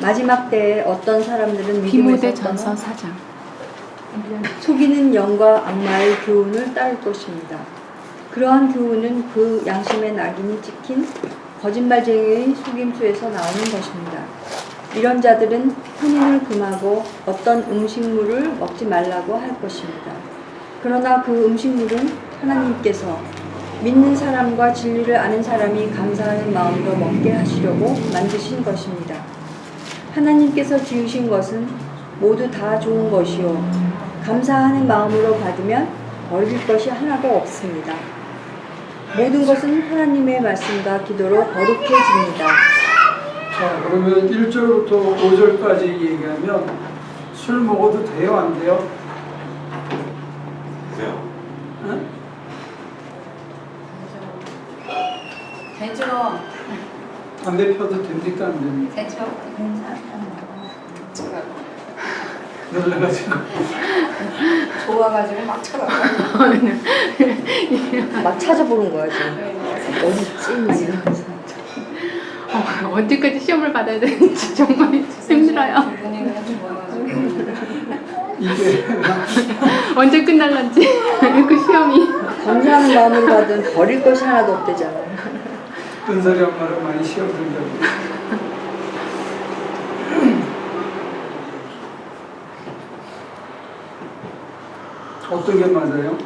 마지막 때에 어떤 사람들은 디모데 믿음에서 전서 떠나 4장. 속이는 영과 악마의 교훈을 따를 것입니다. 그러한 교훈은 그 양심의 낙인이 찍힌 거짓말쟁이의 속임수에서 나오는 것입니다. 이런 자들은 혼인을 금하고 어떤 음식물을 먹지 말라고 할 것입니다. 그러나 그 음식물은 하나님께서 믿는 사람과 진리를 아는 사람이 감사하는 마음으로 먹게 하시려고 만드신 것입니다. 하나님께서 지으신 것은 모두 다 좋은 것이요 감사하는 마음으로 받으면 버릴 것이 하나도 없습니다. 모든 것은 하나님의 말씀과 기도로 거룩해집니다. 자, 그러면 1절부터 5절까지 얘기하면 술 먹어도 돼요, 안 돼요? 돼요. 응? 되죠. 담배 펴도 됩니까, 안 됩니까? 되죠. 놀라가지고. 좋아가지고 막 쳐다봐. 막 찾아보는 거야 지금. 어디 있지? 막 이러면서. 언제까지 시험을 받아야 되는지 정말 힘들어요. 기분이 그냥 좋아가지고. 이게 언제 끝날런지 그 시험이. 감사하는 마음으로 받으면 버릴 것이 하나도 없대잖아. 은설이 엄마를 많이 시험 들려고. 어떤 게 맞아요?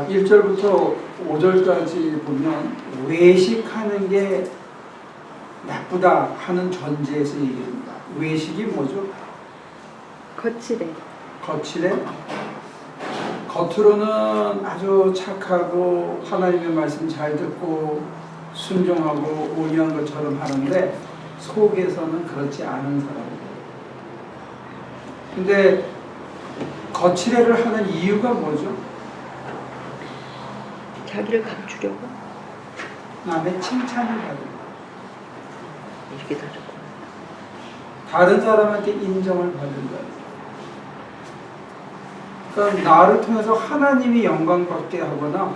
1절부터 5절까지 보면 외식하는 게 나쁘다 하는 전제에서 얘기합니다. 외식이 뭐죠? 거칠해. 거칠해? 겉으로는 아주 착하고 하나님의 말씀 잘 듣고 순종하고 온유한 것처럼 하는데 속에서는 그렇지 않은 사람이에요. 근데 거칠애를 하는 이유가 뭐죠? 자기를 감추려고 남의 칭찬을 받는 거예요. 이렇게 다 좋고. 다른 사람한테 인정을 받는 거예요. 그러니까 나를 통해서 하나님이 영광받게 하거나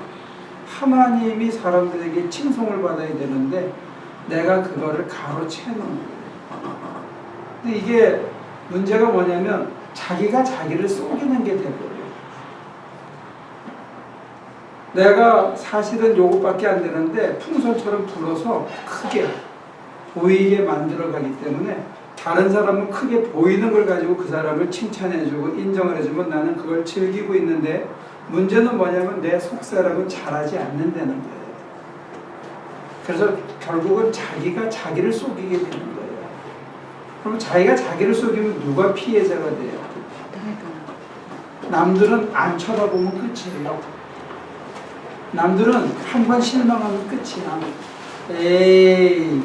하나님이 사람들에게 칭송을 받아야 되는데 내가 그거를 가로채는 거예요. 근데 이게 문제가 뭐냐면 자기가 자기를 속이는 게 돼버려요. 내가 사실은 요것밖에 안 되는데 풍선처럼 불어서 크게 보이게 만들어가기 때문에 다른 사람은 크게 보이는 걸 가지고 그 사람을 칭찬해주고 인정을 해주면 나는 그걸 즐기고 있는데 문제는 뭐냐면 내 속사람은 잘하지 않는다는 거예요. 그래서 결국은 자기가 자기를 속이게 되는 거예요. 그럼 자기가 자기를 속이면 누가 피해자가 돼요? 남들은 안 쳐다보면 끝이에요. 남들은 한 번 실망하면 끝이야. 에이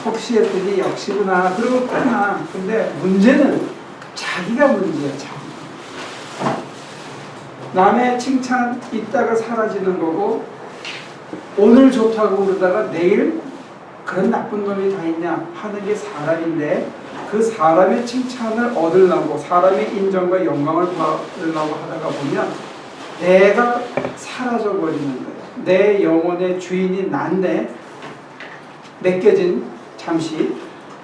혹시 했더니 역시구나 그러고 끝나. 근데 문제는 자기가 문제야. 자기. 남의 칭찬 있다가 사라지는 거고 오늘 좋다고 그러다가 내일 그런 나쁜 놈이 다 있냐 하는 게 사람인데 그 사람의 칭찬을 얻으려고 사람의 인정과 영광을 받으려고 하다가 보면 내가 사라져 버리는 거예요. 내 영혼의 주인이 난데 맡겨진 잠시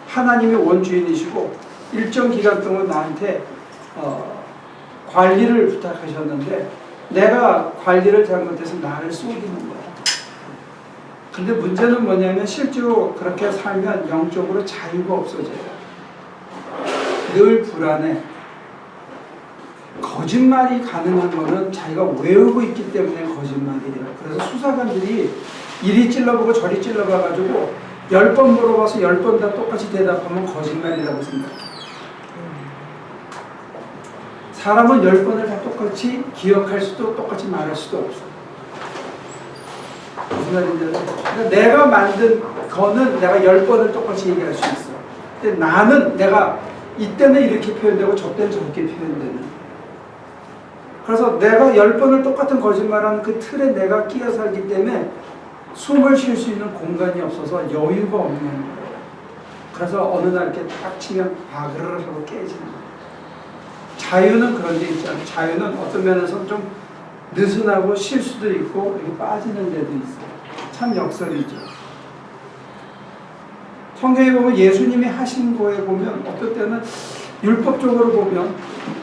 하나님의 원주인이시고 일정 기간 동안 나한테 관리를 부탁하셨는데 내가 관리를 잘못해서 나를 속이는 거야. 근데 문제는 뭐냐면 실제로 그렇게 살면 영적으로 자유가 없어져요. 늘 불안해. 거짓말이 가능한 거는 자기가 외우고 있기 때문에 거짓말이래요. 그래서 수사관들이 이리 찔러보고 저리 찔러봐가지고 10번 물어봐서 10번 다 똑같이 대답하면 거짓말이라고 생각해. 사람은 10번을 다 똑같이 기억할 수도 똑같이 말할 수도 없어. 무슨 말인지 알아요? 그러니까 내가 만든 거는 내가 10번을 똑같이 얘기할 수 있어. 근데 나는 내가 이때는 이렇게 표현되고 저때는 저렇게 표현되는. 그래서 내가 10번을 똑같은 거짓말하는 그 틀에 내가 끼어 살기 때문에 숨을 쉴 수 있는 공간이 없어서 여유가 없는 거예요. 그래서 어느 날 이렇게 딱 치면 바그르르 하고 깨지는 거예요. 자유는 그런 데 있잖아요. 자유는 어떤 면에서 좀 느슨하고 쉴 수도 있고 이렇게 빠지는 데도 있어요. 참 역설이죠. 성경에 보면 예수님이 하신 거에 보면 어떨 때는 율법적으로 보면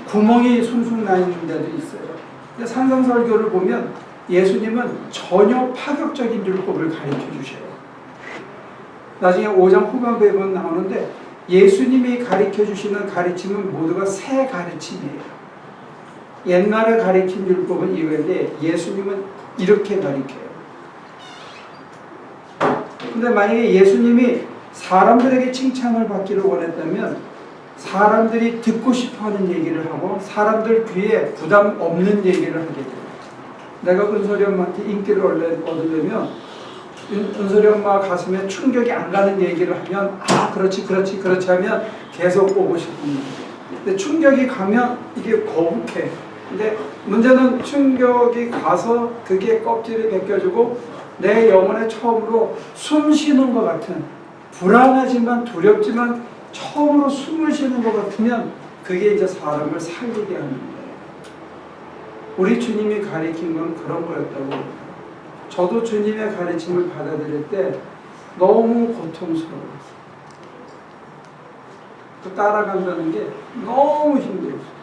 구멍이 숭숭 나 있는 데도 있어요. 근데 산상설교를 보면 예수님은 전혀 파격적인 율법을 가르쳐 주셔요. 나중에 5장 후반부에 보면 나오는데 예수님이 가르쳐 주시는 가르침은 모두가 새 가르침이에요. 옛날에 가르친 율법은 이거인데 예수님은 이렇게 가르쳐요. 근데 만약에 예수님이 사람들에게 칭찬을 받기를 원했다면 사람들이 듣고 싶어하는 얘기를 하고 사람들 귀에 부담 없는 얘기를 하게 돼요. 내가 은솔이 엄마한테 인기를 얻으려면 은솔이 엄마 가슴에 충격이 안 가는 얘기를 하면 아 그렇지 하면 계속 오고 싶습니다. 근데 충격이 가면 이게 거북해. 근데 문제는 충격이 가서 그게 껍질이 벗겨지고 내 영혼에 처음으로 숨 쉬는 것 같은 불안하지만 두렵지만 처음으로 숨을 쉬는 것 같으면 그게 이제 사람을 살리게 하는 거예요. 우리 주님이 가르친 건 그런 거였다고. 저도 주님의 가르침을 받아들일 때 너무 고통스러웠어요. 그 따라간다는 게 너무 힘들었어요.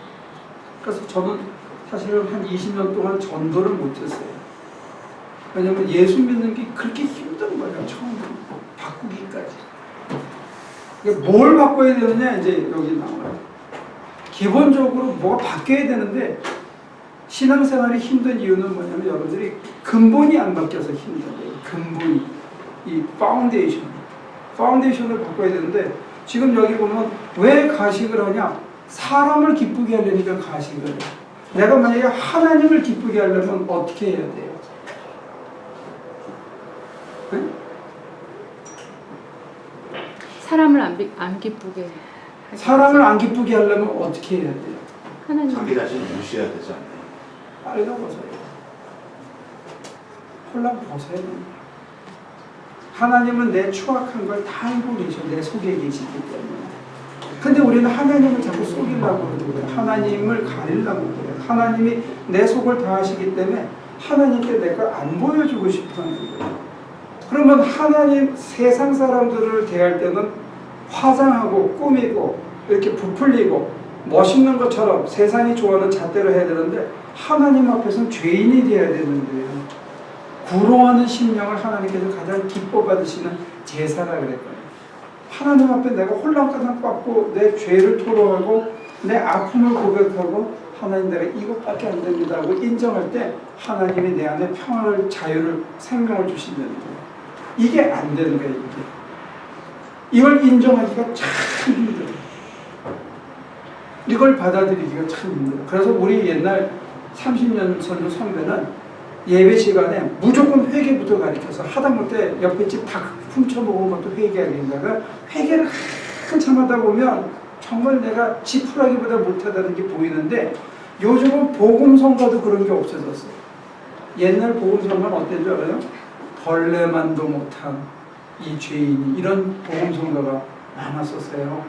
그래서 저는 사실은 한 20년 동안 전도를 못했어요. 왜냐면 예수 믿는 게 그렇게 힘든 거예요. 처음부터 바꾸기까지. 뭘 바꿔야 되느냐 이제 여기 나와요. 기본적으로 뭐가 바뀌어야 되는데 신앙생활이 힘든 이유는 뭐냐면 여러분들이 근본이 안 바뀌어서 힘든 거예요. 근본이. 이 파운데이션을 바꿔야 되는데 지금 여기 보면 왜 가식을 하냐? 사람을 기쁘게 하려니까 가식을 해요. 내가 만약에 하나님을 기쁘게 하려면 어떻게 해야 돼요? 네? 사람을 안 기쁘게. 사람을 안 기쁘게 하려면 어떻게 해야 돼요? 하나님. 자기 자신을 무시해야 되지 않나요? 빨가벗어요. 홀랑 벗어야 됩니다. 하나님은 내 추악한 걸 다 알고 계셔. 내 속에 계시기 때문에. 근데 우리는 하나님을 자꾸 속이려고 그러고요. 하나님을 가리려고 그래요. 하나님이 내 속을 다 아시기 때문에 하나님께 내 걸 안 보여주고 싶어 하는 거예요. 그러면 하나님 세상 사람들을 대할 때는 화장하고 꾸미고 이렇게 부풀리고 멋있는 것처럼 세상이 좋아하는 잣대로 해야 되는데 하나님 앞에서는 죄인이 되어야 되는데요. 구로하는 심령을 하나님께서 가장 기뻐 받으시는 제사라 그랬거든요. 하나님 앞에 내가 홀랑가상 받고 내 죄를 토로하고 내 아픔을 고백하고 하나님 내가 이것밖에 안 됩니다 하고 인정할 때 하나님이 내 안에 평화를 자유를 생명을 주신다는 거예요. 이게 안 되는 거예요. 이걸 인정하기가 참 힘들어요. 이걸 받아들이기가 참 힘들어요. 그래서 우리 옛날 30년 전도 선배는 예배 시간에 무조건 회개부터 가르쳐서 하다못해 옆에 집 닭 훔쳐먹은 것도 회개하게 된다가 회개를 한참 하다 보면 정말 내가 지푸라기보다 못하다는 게 보이는데 요즘은 복음성가도 그런 게 없어졌어요. 옛날 복음성가는 어땠는 줄 알아요? 벌레만도 못한 이 죄인이 이런 복음성가가 많았었어요.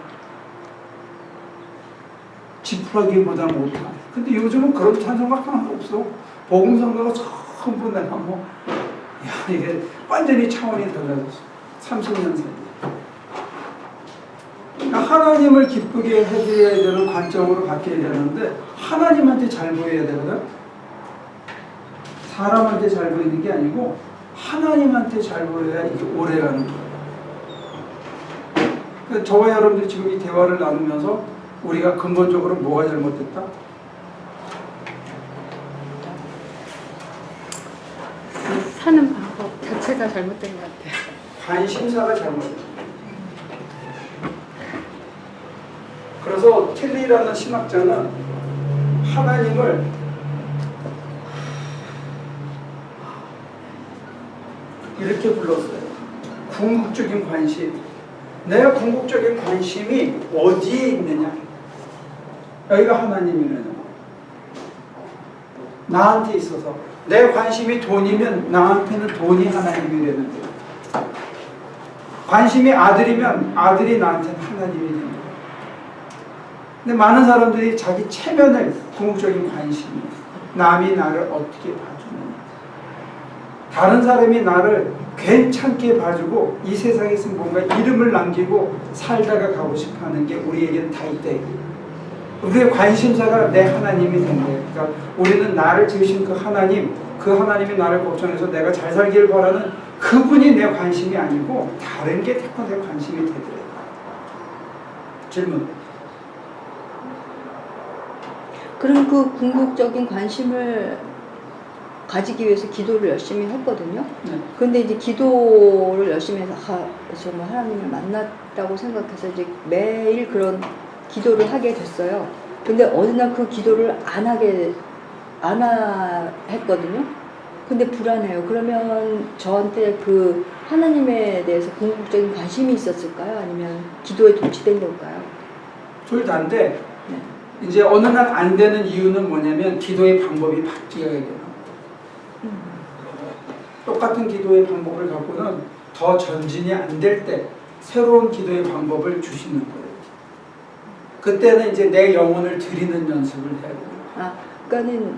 지푸라기보다 못한. 근데 요즘은 그런 찬송가 하나도 없어. 복음성가가 전부 내가 야 이게 완전히 차원이 달라졌어. 30년 사이에. 그러니까 하나님을 기쁘게 해드려야 되는 관점으로 바뀌어야 되는데 하나님한테 잘 보여야 되거든. 사람한테 잘 보이는 게 아니고 하나님한테 잘 보여야 이게 오래가는 거예요. 그러니까 저와 여러분들이 지금 이 대화를 나누면서 우리가 근본적으로 뭐가 잘못됐다? 사는 방법 자체가 잘못된 것 같아요. 관심사가 잘못됐다. 그래서 켈리라는 신학자는 하나님을 이렇게 불렀어요. 궁극적인 관심. 내가 궁극적인 관심이 어디에 있느냐? 여기가 하나님이라는 거. 나한테 있어서 내 관심이 돈이면 나한테는 돈이 하나님이라는 거예요. 관심이 아들이면 아들이 나한테는 하나님이 되는 거예요. 근데 많은 사람들이 자기 체면을 궁극적인 관심이에요. 남이 나를 어떻게 봐주느냐. 다른 사람이 나를 괜찮게 봐주고 이 세상에서 뭔가 이름을 남기고 살다가 가고 싶어하는 게 우리에게는 다 있다. 우리의 관심사가 내 하나님이 된 거예요. 그러니까 우리는 나를 지으신 그 하나님이 나를 걱정해서 내가 잘 살기를 바라는 그분이 내 관심이 아니고 다른 게 자꾸 내 관심이 되더래요. 질문. 그럼 그 궁극적인 관심을 가지기 위해서 기도를 열심히 했거든요. 네. 그런데 이제 기도를 열심히 해서 정말 하나님을 만났다고 생각해서 이제 매일 그런 기도를 하게 됐어요. 근데 어느 날 그 기도를 안 했거든요. 근데 불안해요. 그러면 저한테 그 하나님에 대해서 궁극적인 관심이 있었을까요? 아니면 기도에 도취된 걸까요? 둘 다인데 네. 이제 어느 날 안 되는 이유는 뭐냐면 기도의 방법이 바뀌어야 돼요. 똑같은 기도의 방법을 갖고는 더 전진이 안 될 때 새로운 기도의 방법을 주시는 거예요. 그때는 이제 내 영혼을 드리는 연습을 해야 돼요. 그러니까는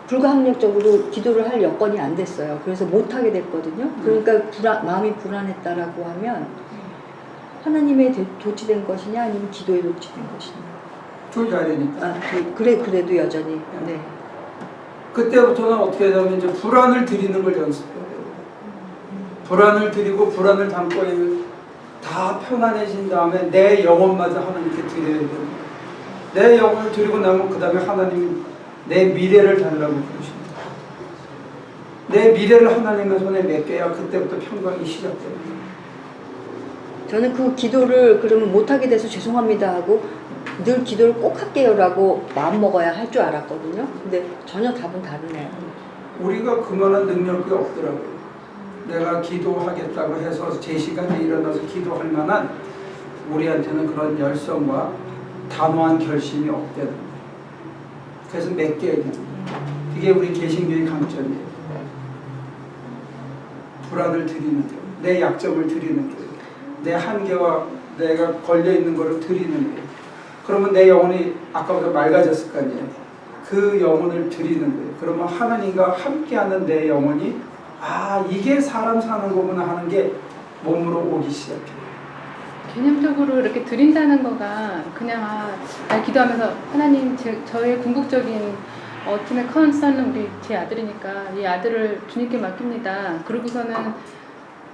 불가항력적으로 기도를 할 여건이 안 됐어요. 그래서 못 하게 됐거든요. 그러니까 마음이 불안했다라고 하면 하나님에 도취된 것이냐 아니면 기도에 도취된 것이냐. 둘 다 되니까. 그래도 여전히. 네. 그때부터는 어떻게 하냐면 이제 불안을 드리는 걸 연습해야 돼요. 불안을 드리고 불안을 담고 다 편안해진 다음에 내 영혼마저 하나님께 드려야 돼요. 내 영혼을 드리고 나면 그 다음에 하나님이 내 미래를 달라고 그러십니다. 내 미래를 하나님의 손에 맡겨야 그때부터 평강이 시작됩니다. 저는 그 기도를 그러면 못하게 돼서 죄송합니다 하고 늘 기도를 꼭 할게요라고 마음먹어야 할 줄 알았거든요. 근데 전혀 답은 다르네요. 우리가 그만한 능력이 없더라고요. 내가 기도하겠다고 해서 제 시간에 일어나서 기도할 만한 우리한테는 그런 열성과 단호한 결심이 없대요. 그래서 맡겨야 됩니다. 이게 우리 개신교의 강점이에요. 불안을 드리는 거예요. 내 약점을 드리는 거예요. 내 한계와 내가 걸려있는 거를 드리는 거예요. 그러면 내 영혼이 아까보다 맑아졌을 거 아니에요. 그 영혼을 드리는 거예요. 그러면 하나님과 함께하는 내 영혼이 이게 사람 사는 거구나 하는 게 몸으로 오기 시작해요. 개념적으로 이렇게 드린다는 거가 그냥 기도하면서 하나님 저의 궁극적인 ultimate concern은 우리 제 아들이니까 이 아들을 주님께 맡깁니다. 그러고서는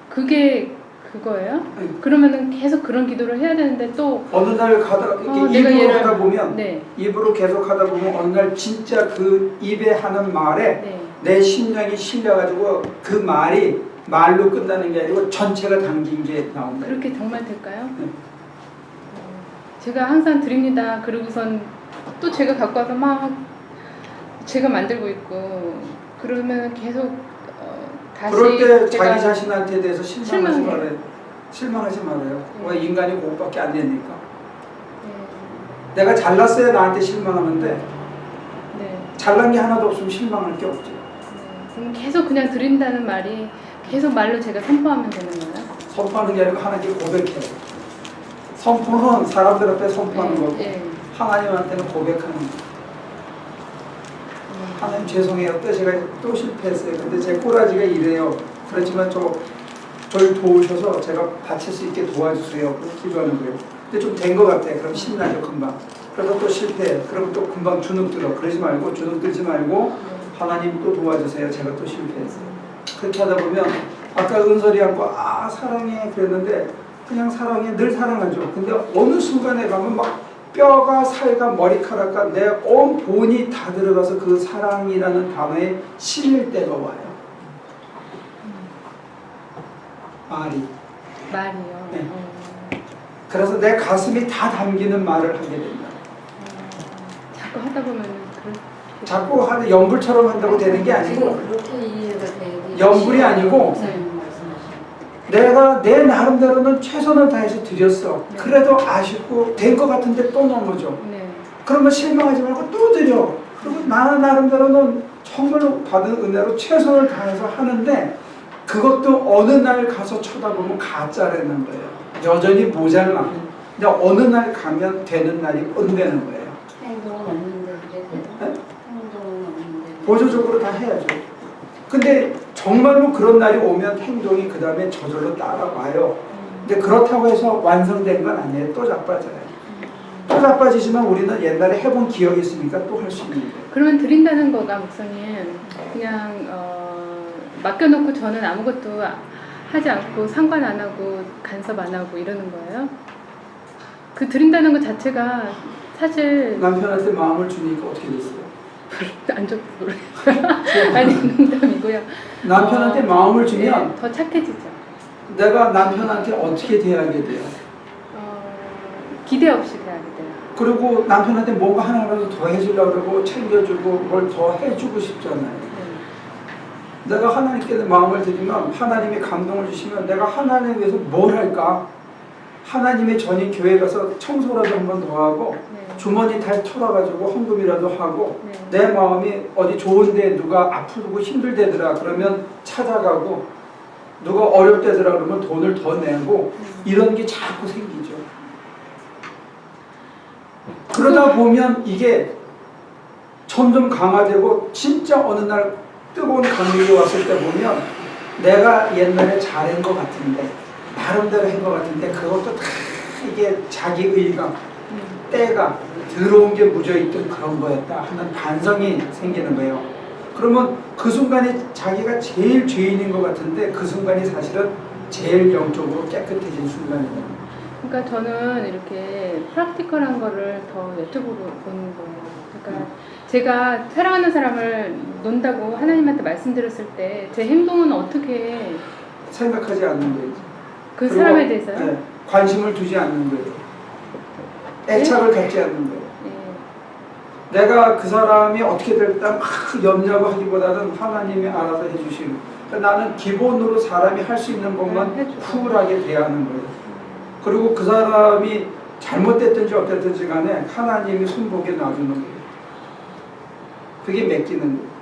그게 그거예요? 그러면은 계속 그런 기도를 해야 되는데 또 어느 날 입으로 하다 보면 네. 입으로 계속 하다 보면 어느 날 진짜 그 입에 하는 말에 네. 내 심장이 실려가지고 그 말이 말로 끝나는 게 아니고 전체가 담긴 게 나온다. 그렇게 정말 될까요? 네. 제가 항상 드립니다. 그러고선 또 제가 갖고 와서 막 제가 만들고 있고 그러면 계속 다시 그럴 때 제가 자기 자신한테 대해서 실망하지 실망해요. 말아요. 실망하지 말아요. 네. 왜 인간이 그것밖에 안 되니까. 네. 내가 잘났어야 나한테 실망하는데 네. 잘난 게 하나도 없으면 실망할 게 없죠. 그럼 계속 그냥 드린다는 말이 계속 말로 제가 선포하면 되는 거예요? 선포하는 게 아니고 하나님께 고백해요. 선포는 사람들 앞에 선포하는 거고 하나님한테는 고백하는 거예요. 하나님 죄송해요. 또 제가 또 실패했어요. 근데 제 꼬라지가 이래요. 그렇지만 저를 도우셔서 제가 바칠 수 있게 도와주세요. 그래서 기도하는 거예요. 근데 좀 된 것 같아. 그럼 신나죠 금방. 그래서 또 실패해. 그럼 또 금방 주눅들어. 그러지 말고 주눅들지 말고 하나님 또 도와주세요. 제가 또 실패했어요. 그렇게 하다 보면 아까 은설이 하고 사랑해 그랬는데 그냥 사랑해 늘 사랑하죠. 근데 어느 순간에 가면 막 뼈가 살과 머리카락과 내 온 본이 다 들어가서 그 사랑이라는 단어에 실릴 때가 와요. 말이요. 네. 그래서 내 가슴이 다 담기는 말을 하게 된다. 자꾸 하다 보면 자꾸 하는 연불처럼 한다고 되는 게 아니고 그렇게 이해가 되게 연불이 아니고 내가 내 나름대로는 최선을 다해서 드렸어. 네. 그래도 아쉽고 된 것 같은데 또 넘어져. 네. 그러면 실망하지 말고 또 드려. 그리고 나는 나름대로는 정말로 받은 은혜로 최선을 다해서 하는데 그것도 어느 날 가서 쳐다보면 가짜라는 거예요. 여전히 모자라. 근데 어느 날 가면 되는 날이 온다는 거예요. 행동은 없는데 그래서 네? 행동은 없는데 보조적으로 다 해야죠. 근데 정말로 그런 날이 오면 행동이 그 다음에 저절로 따라와요. 근데 그렇다고 해서 완성된 건 아니에요. 또 자빠져요. 또 자빠지지만 우리는 옛날에 해본 기억이 있으니까 또 할 수 있는 거예요. 그러면 드린다는 거가 목사님 그냥 맡겨놓고 저는 아무것도 하지 않고 상관 안 하고 간섭 안 하고 이러는 거예요? 그 드린다는 것 자체가 사실 남편한테 마음을 주니까 어떻게 됐어요? 안 좋고 그래요. 아니 농담이고요. 남편한테 마음을 주면 네, 더 착해지죠. 내가 남편한테 어떻게 대하게 돼요? 기대 없이 대하게 돼요. 그리고 남편한테 뭔가 하나라도 더 해주려고 그러고 챙겨주고 뭘 더 해주고 싶잖아요. 네. 내가 하나님께 마음을 드리면 하나님이 감동을 주시면 내가 하나님을 위해서 뭘 할까? 하나님의 전인 교회 가서 청소라도 한 번 더 하고 네. 주머니 달 털어가지고 헌금이라도 하고 네. 내 마음이 어디 좋은데 누가 아프고 힘들대더라 그러면 찾아가고 누가 어렵대더라 그러면 돈을 더 내고 이런 게 자꾸 생기죠. 그러다 보면 이게 점점 강화되고 진짜 어느 날 뜨거운 감격이 왔을 때 보면 내가 옛날에 잘한 것 같은데 나름대로 한 것 같은데 그것도 다 이게 자기 의감 때가 들어온 게 묻어있던 그런 거였다 하는 반성이 생기는 거예요. 그러면 그 순간에 자기가 제일 죄인인 것 같은데 그 순간이 사실은 제일 영적으로 깨끗해진 순간이에요. 그러니까 저는 이렇게 프랙티컬한 거를 더 유튜브로 보는 거예요. 그러니까 제가 사랑하는 사람을 논다고 하나님한테 말씀드렸을 때 제 행동은 어떻게 생각하지 않는 거예요. 그 그리고, 사람에 대해서요? 네, 관심을 두지 않는 거예요. 애착을 갖지 않는 거예요. 예. 내가 그 사람이 어떻게 될까 막 염려하고 하기보다는 하나님이 알아서 해주시는. 그러니까 나는 기본으로 사람이 할 수 있는 것만 쿨하게 대하는 거예요. 그리고 그 사람이 잘못됐든지 어땠든지 간에 하나님이 손목에 놔주는 거예요. 그게 맡기는 거예요.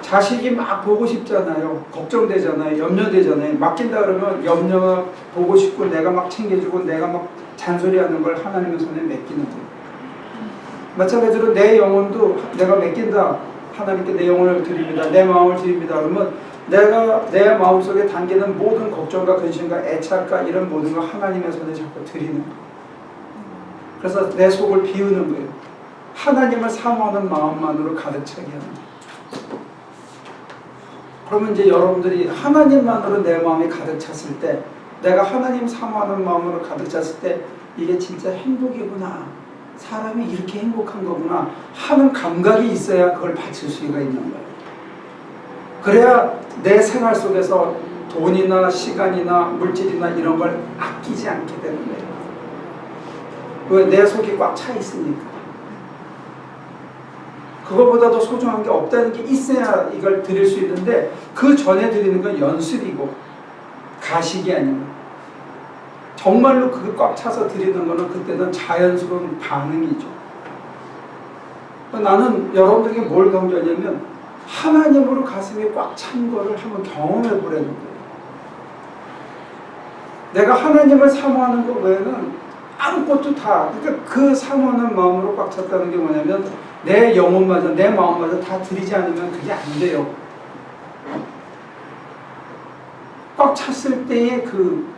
자식이 막 보고 싶잖아요. 걱정되잖아요. 염려되잖아요. 맡긴다 그러면 염려 보고 싶고 내가 막 챙겨주고 내가 막 잔소리하는 걸 하나님의 손에 맡기는 거예요. 마찬가지로 내 영혼도 내가 맡긴다. 하나님께 내 영혼을 드립니다. 내 마음을 드립니다. 그러면 내가 내 마음속에 담기는 모든 걱정과 근심과 애착과 이런 모든 걸 하나님의 손에 자꾸 드리는 거예요. 그래서 내 속을 비우는 거예요. 하나님을 사모하는 마음만으로 가득 차게 하는 거예요. 그러면 이제 여러분들이 하나님만으로 내 마음이 가득 찼을 때 내가 하나님 사모하는 마음으로 가득 찼을 때 이게 진짜 행복이구나. 사람이 이렇게 행복한 거구나 하는 감각이 있어야 그걸 바칠 수가 있는 거예요. 그래야 내 생활 속에서 돈이나 시간이나 물질이나 이런 걸 아끼지 않게 되는 거예요. 왜? 내 속이 꽉 차 있으니까. 그거보다도 소중한 게 없다는 게 있어야 이걸 드릴 수 있는데 그 전에 드리는 건 연습이고 가식이 아니고 정말로 그게 꽉 차서 드리는 거는 그때는 자연스러운 반응이죠. 나는 여러분들에게 뭘 강조하냐면 하나님으로 가슴이 꽉 찬 거를 한번 경험해 보라는 거예요. 내가 하나님을 사모하는 것 외에는 아무것도 다 그러니까 그 사모하는 마음으로 꽉 찼다는 게 뭐냐면 내 영혼마저 내 마음마저 다 드리지 않으면 그게 안 돼요. 꽉 찼을 때의 그러니까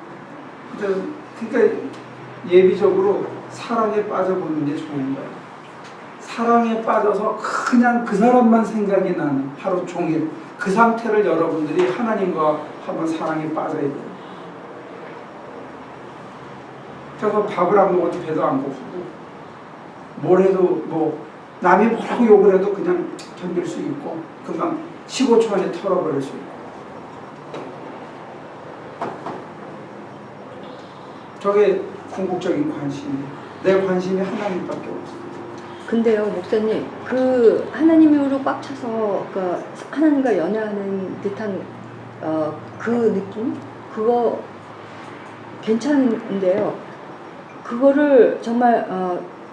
예비적으로 사랑에 빠져보는 게 좋은 거예요. 사랑에 빠져서 그냥 그 사람만 생각이 나는 하루 종일 그 상태를 여러분들이 하나님과 한번 사랑에 빠져야 돼요. 그래서 밥을 안 먹어도 배도 안 고프고 뭘 해도 뭐 남이 뭐라고 욕을 해도 그냥 견딜 수 있고 금방 15초 안에 털어버릴 수 있고 저게 궁극적인 관심이에요. 내 관심이 하나님밖에 없어요. 근데요, 목사님, 그 하나님으로 꽉 차서 그 하나님과 연애하는 듯한 그 느낌? 그거 괜찮은데요. 그거를 정말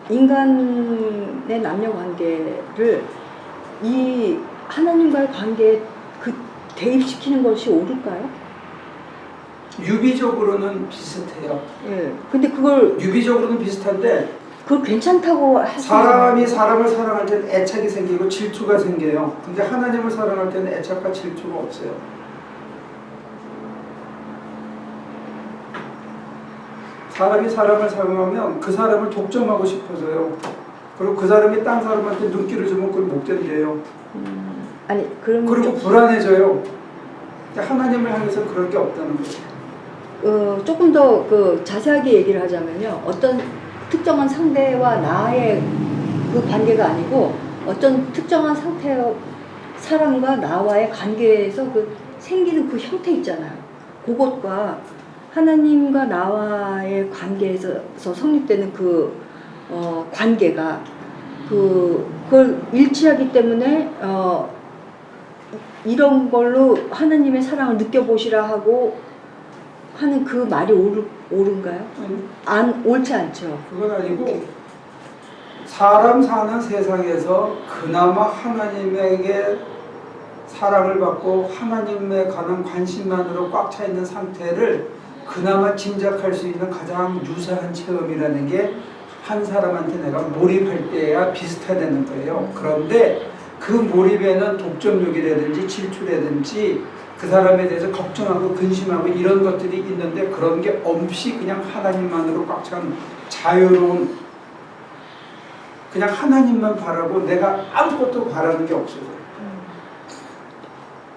인간의 남녀 관계를 이 하나님과의 관계에 그 대입시키는 것이 옳을까요? 유비적으로는 비슷해요. 예. 근데 그걸 유비적으로는 비슷한데 그걸 괜찮다고 할 수 사람이 있어요. 사람을 사랑할 때는 애착이 생기고 질투가 생겨요. 근데 하나님을 사랑할 때는 애착과 질투가 없어요. 사람이 사람을 사랑하면 그 사람을 독점하고 싶어져요. 그리고 그 사람이 딴 사람한테 눈길을 주면 그걸 못 견뎌요. 아니 그러면 그리고 불안해져요. 근데 하나님을 향해서 그럴 게 없다는 거예요. 조금 더 그 자세하게 얘기를 하자면요. 어떤 특정한 상대와 나의 그 관계가 아니고 어떤 특정한 상태의 사람과 나와의 관계에서 그 생기는 그 형태 있잖아요. 그것과 하나님과 나와의 관계에서 성립되는 그 관계가 그걸 일치하기 때문에 이런 걸로 하나님의 사랑을 느껴보시라 하고 하는 그 말이 옳은가요? 옳지 않죠. 그건 아니고 사람 사는 세상에서 그나마 하나님에게 사랑을 받고 하나님에 관한 관심만으로 꽉 차 있는 상태를 그나마 짐작할 수 있는 가장 유사한 체험이라는 게 한 사람한테 내가 몰입할 때야 비슷하다는 거예요. 그런데 그 몰입에는 독점욕이라든지 질투라든지 그 사람에 대해서 걱정하고 근심하고 이런 것들이 있는데 그런 게 없이 그냥 하나님만으로 꽉 찬 자유로운 그냥 하나님만 바라고 내가 아무것도 바라는 게 없어져요.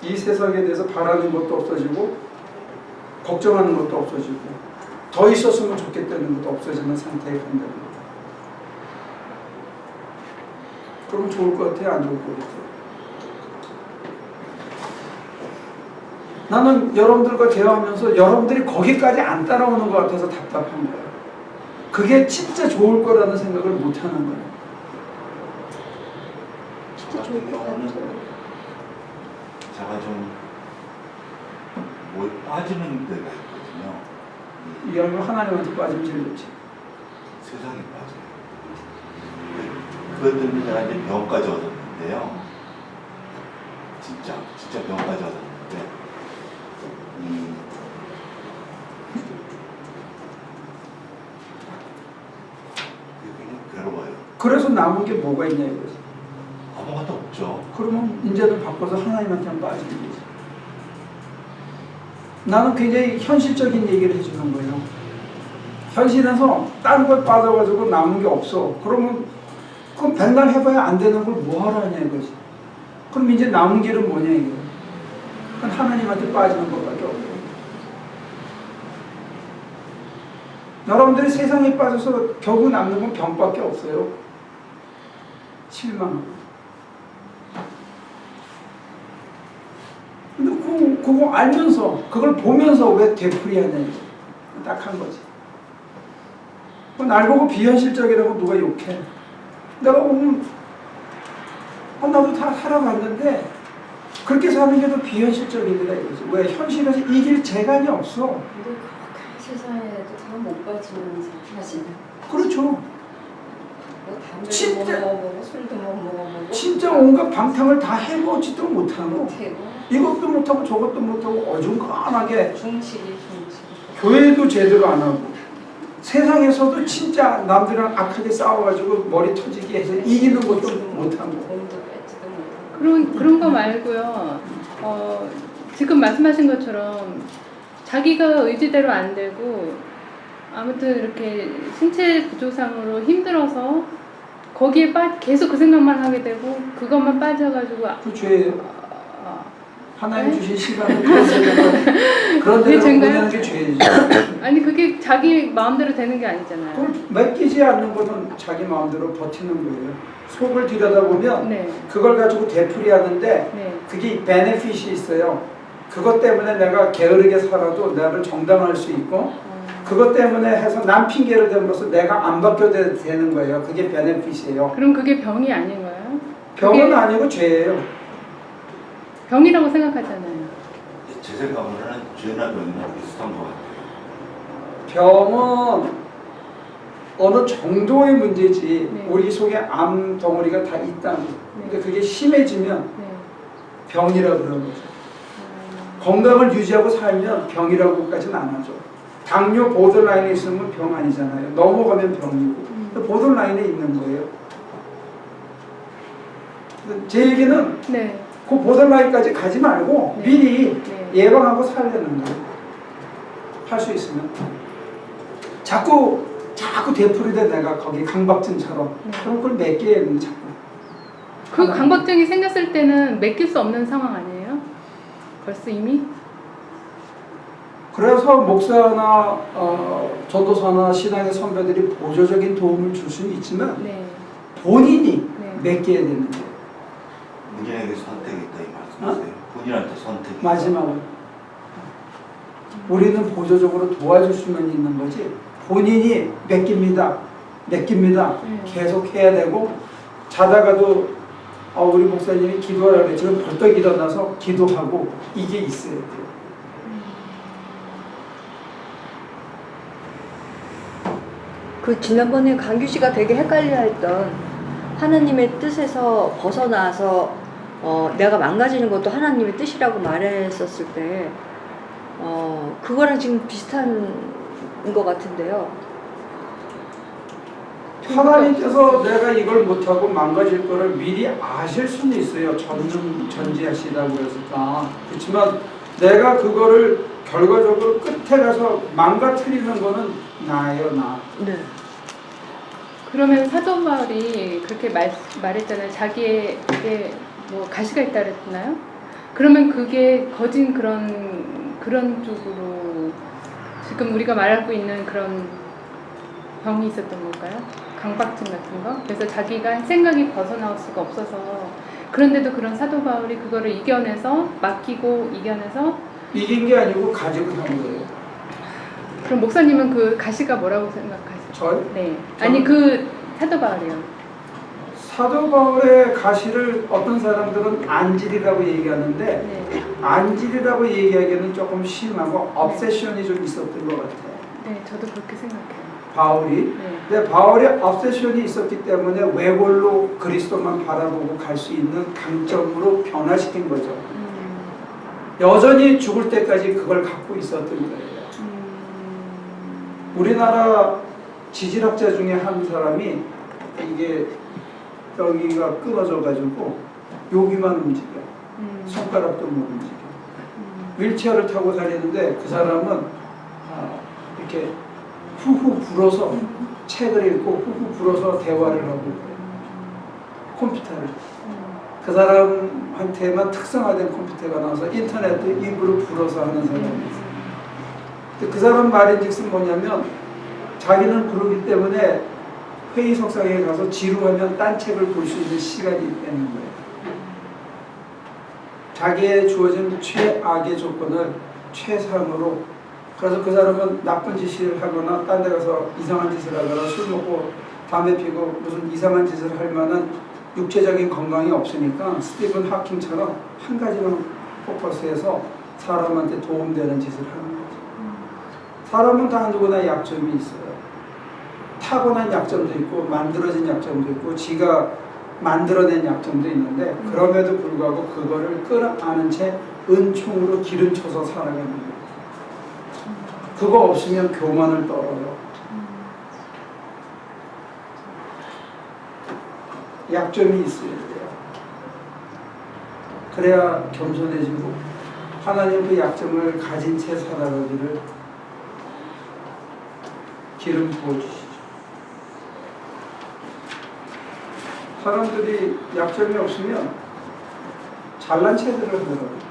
이 세상에 대해서 바라는 것도 없어지고 걱정하는 것도 없어지고 더 있었으면 좋겠다는 것도 없어지는 상태에 간다는 거예요. 그럼 좋을 것 같아요? 안 좋을 것 같아요? 나는 여러분들과 대화하면서 여러분들이 거기까지 안 따라오는 것 같아서 답답한 거예요. 그게 진짜 좋을 거라는 생각을 못 하는 거예요. 진짜 좋을 것 같아요. 제가 좀 빠지는 데가 있거든요. 이왕이면 하나님한테 빠지면 제일 좋지. 세상에 빠져요. 그것 때문에 제가 이제 병까지 얻었는데요. 진짜 병까지 얻었는데 그게 괴로워요. 그래서 남은 게 뭐가 있냐 이거지. 아무것도 없죠. 그러면 이제는 바꿔서 하나님한테만 빠지는 거지. 나는 굉장히 현실적인 얘기를 해주는 거예요. 현실에서 딴 것 빠져가지고 남은 게 없어. 그러면 그럼 백날 해봐야 안 되는 걸 뭐하러 하냐 이거지. 그럼 이제 남은 길은 뭐냐 이거예요. 그건 하나님한테 빠지는 것밖에 없고. 여러분들이 세상에 빠져서 결국 남는 건 병밖에 없어요. 실망. 근데 그거 알면서 그걸 보면서 왜 되풀이하냐 딱 한 거지. 날 보고 비현실적이라고 누가 욕해. 내가 보면 나도 다 살아봤는데 그렇게 사는 게 더 비현실적이더라 이거지. 왜? 현실에서 이길 재간이 없어. 근데 그렇게 세상에도 다 못 빠지는 사실은. 그렇죠. 뭐 담배도 진짜- 못 먹어보고 술도 못 먹어보고 진짜 온갖 방탕을 다 해보지도 못하고 못하고 이것도 못하고 저것도 못하고 어중간하게 중식이 교회도 제대로 안 하고 세상에서도 진짜 남들이랑 악하게 싸워가지고 머리 터지게 해서 이기는 것도 못하고. 돈도 뺏지도 못하고 그런 거 말고요. 지금 말씀하신 것처럼 자기가 의지대로 안 되고 아무튼 이렇게 신체 구조상으로 힘들어서 거기에 계속 그 생각만 하게 되고 그것만 빠져가지고 그 죄예요. 하나님 네? 주신 시간을 그런 데로 그게 죄인가요? 보내는 게 죄죠. 아니 그게 자기 마음대로 되는 게 아니잖아요. 그걸 맡기지 않는 것은 자기 마음대로 버티는 거예요. 속을 들여다보면 네, 그걸 가지고 되풀이하는데 네. 그게 베네핏이 있어요. 그것 때문에 내가 게으르게 살아도 나를 정당할 수 있고 그것 때문에 해서 남 핑계를 대면서 내가 안 바뀌어야 되는 거예요. 그게 베네핏이에요. 그럼 그게 병이 아닌가요? 병은 그게 아니고 죄예요. 병이라고 생각하잖아요. 제 생각으로는 죄나 병이나 비슷한 것 같아요. 병은 어느 정도의 문제지 네. 우리 속에 암 덩어리가 다 있다는 거예요. 그러니까 그게 심해지면 네. 병이라고 그러는 거죠. 건강을 유지하고 살면 병이라고까지는 안 하죠. 당뇨 보더라인에 있으면 병 아니잖아요. 넘어가면 병이고. 보더라인에 있는 거예요. 제 얘기는 네. 그 보더라인까지 가지 말고 네. 미리 네. 예방하고 살려는 거예요. 할 수 있으면. 자꾸 되풀이돼 내가 거기 강박증처럼. 네. 그럼 그걸 몇 개는 자꾸. 그 하나. 강박증이 생겼을 때는 맡길 수 없는 상황 아니에요? 벌써 이미? 그래서 목사나 전도사나 신앙의 선배들이 보조적인 도움을 줄 수는 있지만 네. 본인이 네. 맡겨야 되는 거예요. 본인에게 선택이 있다 이 말씀이세요? 본인한테 선택이 있다. 마지막으로 우리는 보조적으로 도와줄 수만 있는 거지 본인이 맡깁니다 계속 해야 되고 자다가도 우리 목사님이 기도하라고 그래 지금 벌떡 일어나서 기도하고 이게 있어야 돼요. 그 지난번에 강규 씨가 되게 헷갈려했던 하나님의 뜻에서 벗어나서 내가 망가지는 것도 하나님의 뜻이라고 말했었을 때 그거랑 지금 비슷한 것 같은데요. 하나님께서 내가 이걸 못하고 망가질 거를 미리 아실 수는 있어요. 전지하시다고 했었다. 그렇지만 내가 그거를 결과적으로 끝에 가서 망가뜨리는 거는 나예요, 나. 네. 그러면 사도 바울이 그렇게 말했잖아요. 자기에게 뭐 가시가 있다 그랬나요? 그러면 그게 거진 그런 쪽으로 지금 우리가 말하고 있는 그런 병이 있었던 걸까요? 강박증 같은 거? 그래서 자기가 생각이 벗어나올 수가 없어서 그런데도 그런 사도 바울이 그거를 이겨내서 맡기고 이겨내서 이긴 게 아니고 가지고 산 거예요. 그럼 목사님은 그 가시가 뭐라고 생각하세요? 저요? 네. 아니 그 사도 바울이요. 사도 바울의 가시를 어떤 사람들은 안질이라고 얘기하는데 네. 안질이라고 얘기하기에는 조금 심하고 obsession이 좀 있었던 것 같아요. 네, 저도 그렇게 생각해요. 바울이. 네. 근데 바울의 obsession이 있었기 때문에 외골로 그리스도만 바라보고 갈 수 있는 강점으로 변화시킨 거죠. 여전히 죽을 때까지 그걸 갖고 있었던 거예요. 우리나라 지질학자 중에 한 사람이 이게 여기가 끊어져가지고 여기만 움직여. 손가락도 못 움직여. 휠체어를 타고 다니는데 그 사람은 이렇게 후후 불어서 책을 읽고 후후 불어서 대화를 하고 컴퓨터를. 그 사람한테만 특성화된 컴퓨터가 나와서 인터넷도 입으로 불어서 하는 사람이 있어요. 그 사람 말인즉슨 뭐냐면 자기는 그러기 때문에 회의석상에 가서 지루하면 딴 책을 볼 수 있는 시간이 있다는 거예요. 자기의 주어진 최악의 조건을 최상으로. 그래서 그 사람은 나쁜 짓을 하거나 딴 데 가서 이상한 짓을 하거나 술 먹고 담배 피고 무슨 이상한 짓을 할 만한 육체적인 건강이 없으니까 스티븐 하킹처럼 한 가지만 포커스해서 사람한테 도움되는 짓을 하는 거죠. 사람은 다 누구나 약점이 있어요. 타고난 약점도 있고 만들어진 약점도 있고 지가 만들어낸 약점도 있는데 그럼에도 불구하고 그거를 끌어안은 채 은총으로 기름쳐서 살아가는 거예요. 그거 없으면 교만을 떨어요. 약점이 있어야 돼요. 그래야 겸손해지고 하나님 그 약점을 가진 채 살아가기를 기름 부어주시죠. 사람들이 약점이 없으면 잘난 체들을 하더라고요.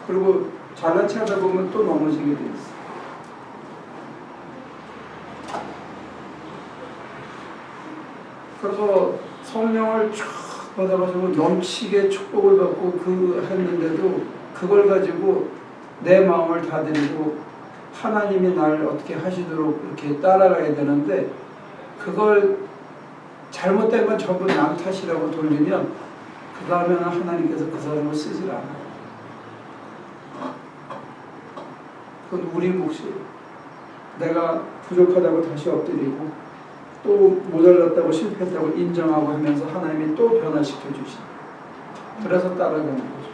그리고 잘난 체 하다 보면 또 넘어지게 돼 있어요. 그래서 성령을 쫙 받아가지고 넘치게 축복을 받고 했는데도 그걸 가지고 내 마음을 다 드리고 하나님이 나를 어떻게 하시도록 이렇게 따라가야 되는데 그걸 잘못된 건 전부 남 탓이라고 돌리면 그 다음에는 하나님께서 그 사람을 쓰질 않아요. 그건 우리 몫이에요. 내가 부족하다고 다시 엎드리고 또 모자랐다고 실패했다고 인정하고 하면서 하나님이 또 변화시켜 주시죠. 그래서 따라가는 거죠.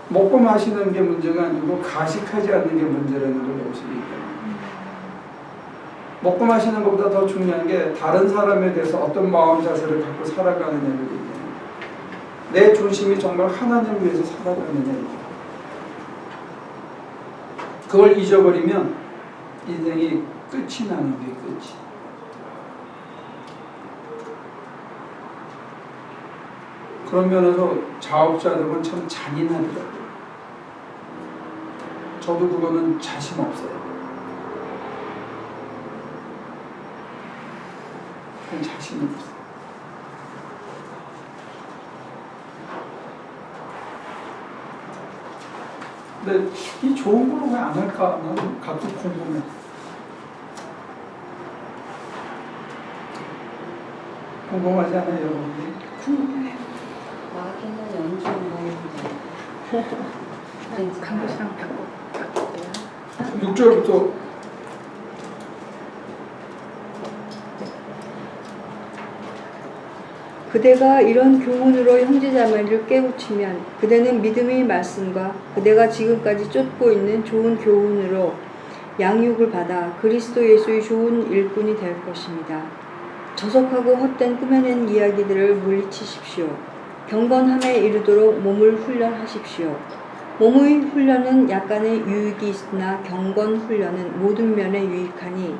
먹고 마시는 게 문제가 아니고 가식하지 않는 게 문제라는 걸 여기서 얘기해요. 먹고 마시는 것보다 더 중요한 게 다른 사람에 대해서 어떤 마음 자세를 갖고 살아가느냐를 얘기해요. 내 중심이 정말 하나님을 위해서 살아가느냐. 그걸 잊어버리면 인생이 끝이 나는 게 끝이. 그런 면에서 자업자들은 참 잔인하더라고요. 저도 그거는 자신 없어요. 그건 자신이 없어요. 근데 이 좋은 걸 왜 안 할까? 나는 가끔 궁금해. 궁금하지 않아요, 여러분들? 궁금해요. 마귀는 연주 모임이죠. 강도시랑 바꿔요. 6절부터 그대가 이런 교훈으로 형제자매를 깨우치면 그대는 믿음의 말씀과 그대가 지금까지 쫓고 있는 좋은 교훈으로 양육을 받아 그리스도 예수의 좋은 일꾼이 될 것입니다. 저속하고 헛된 꾸며낸 이야기들을 물리치십시오. 경건함에 이르도록 몸을 훈련하십시오. 몸의 훈련은 약간의 유익이 있으나 경건 훈련은 모든 면에 유익하니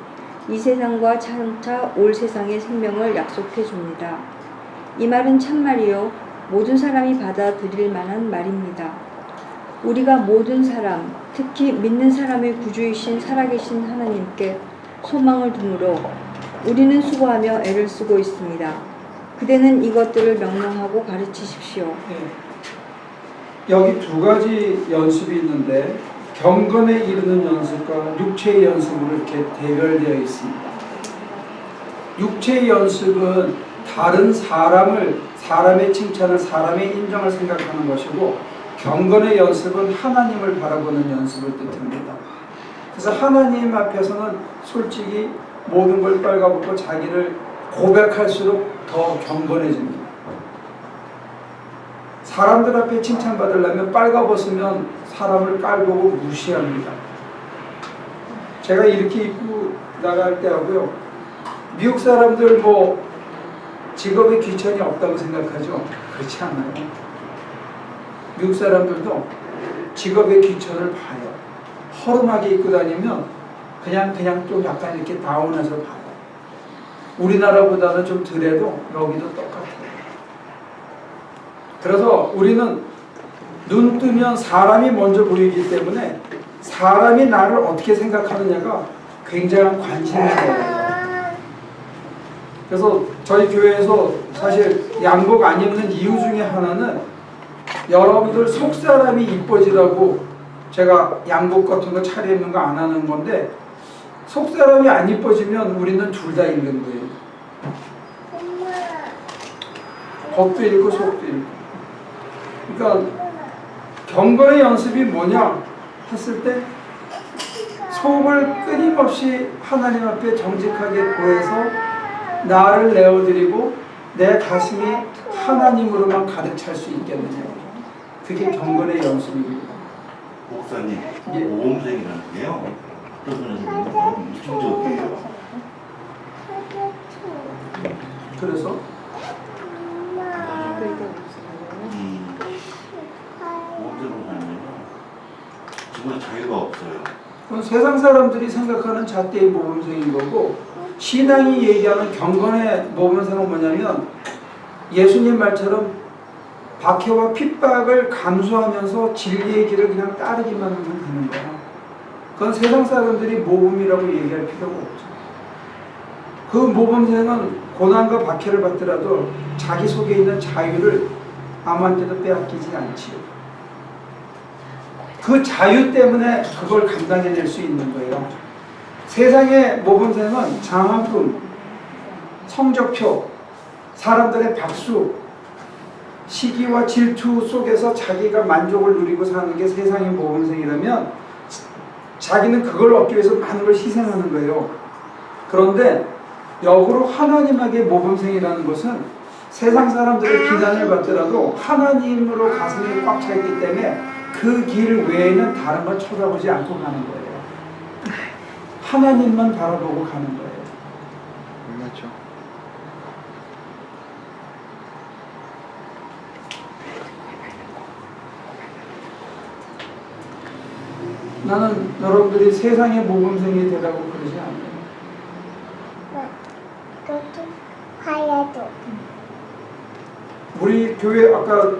이 세상과 차차 올 세상의 생명을 약속해 줍니다. 이 말은 참말이요 모든 사람이 받아들일 만한 말입니다. 우리가 모든 사람, 특히 믿는 사람의 구주이신 살아계신 하나님께 소망을 두므로 우리는 수고하며 애를 쓰고 있습니다. 그대는 이것들을 명령하고 가르치십시오. 여기 두 가지 연습이 있는데 경건에 이르는 연습과 육체의 연습으로 이렇게 대별되어 있습니다. 육체의 연습은 다른 사람의 칭찬을, 사람의 인정을 생각하는 것이고, 경건의 연습은 하나님을 바라보는 연습을 뜻합니다. 그래서 하나님 앞에서는 솔직히 모든 걸 빨가벗고 자기를 고백할수록 더 경건해집니다. 사람들 앞에 칭찬받으려면 빨가벗으면 사람을 깔보고 무시합니다. 제가 이렇게 입고 나갈 때 하고요. 미국 사람들 직업에 귀천이 없다고 생각하죠? 그렇지 않아요. 미국 사람들도 직업의 귀천을 봐요. 허름하게 입고 다니면 그냥 좀 약간 이렇게 다운해서 봐요. 우리나라보다는 좀 덜해도 여기도 똑같아요. 그래서 우리는 눈 뜨면 사람이 먼저 보이기 때문에 사람이 나를 어떻게 생각하느냐가 굉장한 관심사예요. 그래서 저희 교회에서 사실 양복 안 입는 이유 중에 하나는 여러분들 속사람이 이뻐지라고 제가 양복 같은 거 차려입는 거 안 하는 건데, 속사람이 안 이뻐지면 우리는 둘 다 입는 거예요. 겉도 잃고 속도 잃고. 그러니까 경건의 연습이 뭐냐 했을 때 속을 끊임없이 하나님 앞에 정직하게 구해서 나를 내어드리고 내 가슴이 하나님으로만 가득 찰 수 있겠느냐. 그게 경건의 연습입니다. 목사님, 모범생이라는 게요. 어떤 면에서 너무 이중적이에요. 그래서 모범생으로 살면 정말 자유가 없어요. 그건 세상 사람들이 생각하는 잣대의 모범생인 거고, 신앙이 얘기하는 경건의 모범생은 뭐냐면 예수님 말처럼 박해와 핍박을 감수하면서 진리의 길을 그냥 따르기만 하면 되는 거야. 그건 세상 사람들이 모범이라고 얘기할 필요가 없죠. 그 모범생은 고난과 박해를 받더라도 자기 속에 있는 자유를 아무한테도 빼앗기지 않지요. 그 자유 때문에 그걸 감당해낼 수 있는 거예요. 세상의 모범생은 장학금, 성적표, 사람들의 박수, 시기와 질투 속에서 자기가 만족을 누리고 사는 게 세상의 모범생이라면 자기는 그걸 얻기 위해서 많은 걸 희생하는 거예요. 그런데 역으로 하나님에게 모범생이라는 것은 세상 사람들의 비난을 받더라도 하나님으로 가슴이 꽉 차 있기 때문에 그 그 길 외에는 다른 걸 쳐다보지 않고 가는 거예요. 하나님만 바라보고 가는 거예요. 맞죠. 나는 여러분들이 세상의 모범생이 되라고 그러지 않아요. 그것도 하얘도 우리 교회 아까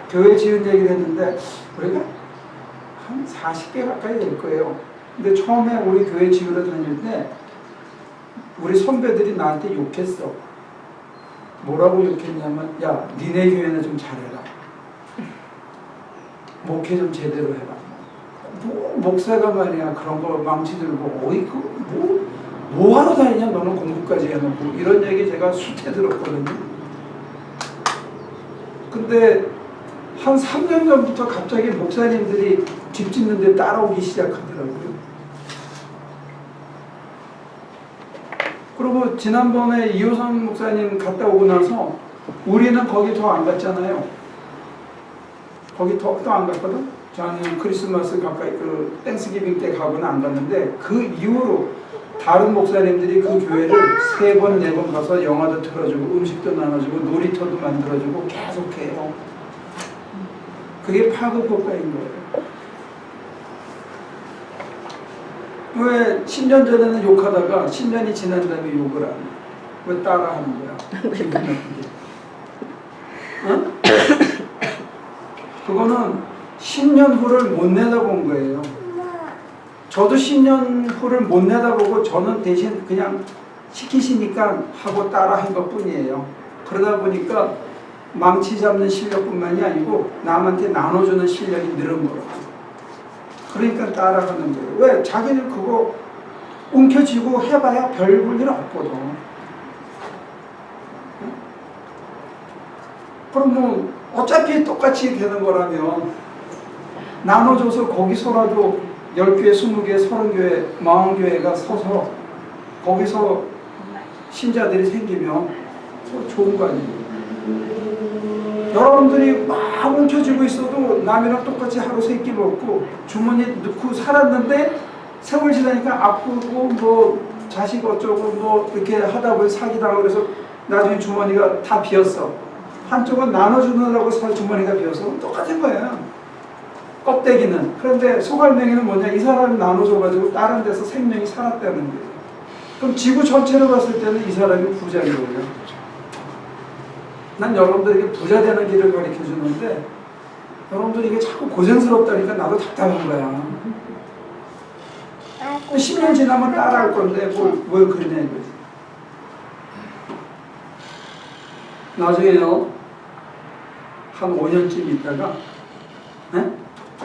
교회 지은 얘기를 했는데 우리가 한 40개 가까이 될 거예요. 근데 처음에 우리 교회 지으러 다닐 때 우리 선배들이 나한테 욕했어. 뭐라고 욕했냐면 야 니네 교회는 좀 잘해라. 목회 좀 제대로 해라. 뭐 목사가 말이야 그런 거 망치 들고 어이 뭐 하러 다니냐 너는 공부까지 해놓고 이런 얘기 제가 수태 들었거든요. 근데 한 3년 전부터 갑자기 목사님들이 집 짓는 데 따라오기 시작하더라고요. 그리고 지난번에 이호선 목사님 갔다 오고 나서 우리는 거기 더 안 갔잖아요. 거기 더 안 갔거든. 저는 크리스마스 가까이 그 땡스기빙 때 가고는 안 갔는데 그 이후로 다른 목사님들이 그 교회를 3번, 4번 가서 영화도 틀어주고 음식도 나눠주고 놀이터도 만들어주고 계속해요. 그게 파급 효과인 거예요. 왜 10년 전에는 욕하다가 10년이 지난 다음에 욕을 안 해? 왜 따라하는 거야? 어? 그거는 10년 후를 못 내다본 거예요. 저도 10년 후를 못 내다보고 저는 대신 그냥 시키시니까 하고 따라한 것 뿐이에요. 그러다 보니까 망치 잡는 실력뿐만이 아니고 남한테 나눠주는 실력이 늘은 거라고. 그러니까 따라가는 거예요. 왜? 자기는 그거 움켜쥐고 해봐야 별 볼 일 없거든. 그럼 뭐 어차피 똑같이 되는 거라면 나눠줘서 거기서라도 10교회, 20교회, 30교회, 40교회가 서서 거기서 신자들이 생기면 좋은 거 아니에요. 여러분들이 막 뭉쳐지고 있어도 남이랑 똑같이 하루 3끼 먹고 주머니에 넣고 살았는데 세월 지나니까 아프고 뭐 자식 어쩌고 뭐 이렇게 하다 보니 사기당하고 그래서 나중에 주머니가 다 비었어. 한쪽은 나눠주느라고 주머니가 비어서 똑같은 거예요. 껍데기는. 그런데 소갈맹이는 뭐냐? 이 사람이 나눠줘가지고 다른 데서 생명이 살았다는 거예요. 그럼 지구 전체로 봤을 때는 이 사람이 부자인 거예요. 난 여러분들에게 부자 되는 길을 가르쳐 주는데 여러분들이 이게 자꾸 고생스럽다니까 나도 답답한 거야. 10년 지나면 따라할 건데 뭘 그러냐 이거지. 나중에요 한 5년쯤 있다가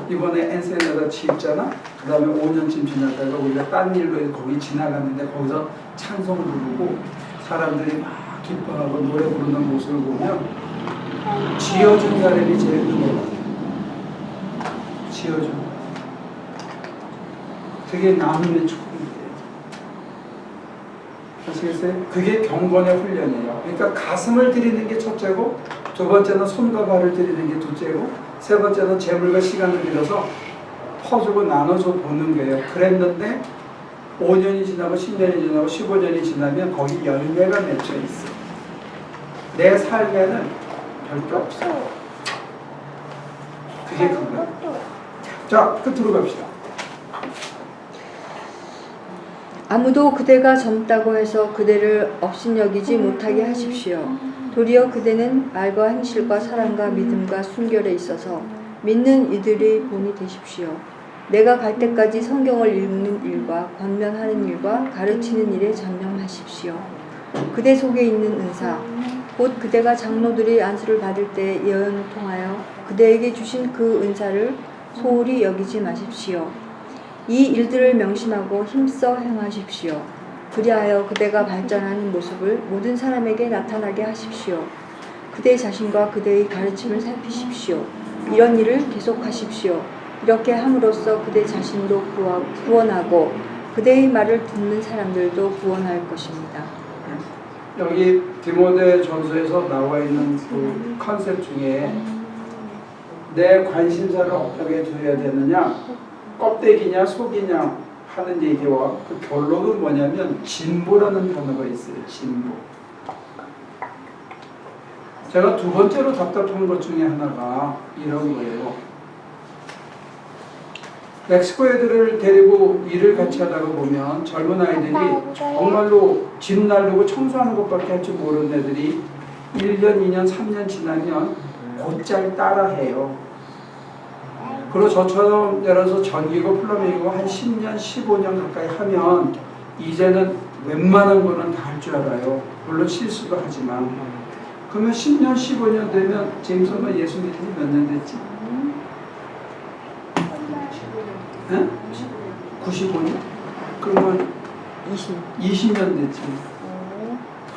이번에 엔센에다 짓잖아. 그 다음에 5년쯤 지나다가 우리가 딴 일로 거기 지나갔는데 거기서 찬송 부르고 사람들이 막 기뻐하고 노래 부르는 모습을 보면 지어준 사람이 제일 눈에 지어준. 그게 나눔의 축복이에요. 아시겠어요? 그게 경건의 훈련이에요. 그러니까 가슴을 드리는 게 첫째고, 두 번째는 손과 발을 드리는 게 둘째고, 세 번째는 재물과 시간을 들여서 퍼주고 나눠서 보는 거예요. 그랬는데 5년이 지나고 10년이 지나고 15년이 지나면 거기 열매가 맺혀 있어. 내 삶에는 별게 없어. 그게 그거야. 자, 끝으로 갑시다. 아무도 그대가 젊다고 해서 그대를 업신여기지 못하게 하십시오. 도리어 그대는 말과 행실과 사랑과 믿음과 순결에 있어서 믿는 이들의 본이 되십시오. 내가 갈 때까지 성경을 읽는 일과 권면하는 일과 가르치는 일에 전념하십시오. 그대 속에 있는 은사, 곧 그대가 장로들의 안수를 받을 때 예언을 통하여 그대에게 주신 그 은사를 소홀히 여기지 마십시오. 이 일들을 명심하고 힘써 행하십시오. 그리하여 그대가 발전하는 모습을 모든 사람에게 나타나게 하십시오. 그대 자신과 그대의 가르침을 살피십시오. 이런 일을 계속하십시오. 이렇게 함으로써 그대 자신도 구원하고 그대의 말을 듣는 사람들도 구원할 것입니다. 여기 디모데 전서에서 나와 있는 그 컨셉 중에 내 관심사를 어떻게 둬야 되느냐, 껍데기냐 속이냐 하는 얘기와 그 결론은 뭐냐면 진보라는 단어가 있어요. 진보. 제가 두 번째로 답답한 것 중에 하나가 이런 거예요. 멕시코 애들을 데리고 일을 같이 하다가 보면 젊은 아이들이 정말로 집 날르고 청소하는 것밖에 할 줄 모르는 애들이 1년, 2년, 3년 지나면 곧잘 따라해요. 그리고 저처럼 예를 들어서 전기고 플러밍이고 한 10년, 15년 가까이 하면 이제는 웬만한 거는 다 할 줄 알아요. 물론 실수도 하지만. 그러면 10년, 15년 되면 제임스 엄마 예수 믿은 지 몇 년 됐지? 95년? 그러면 20년 됐지.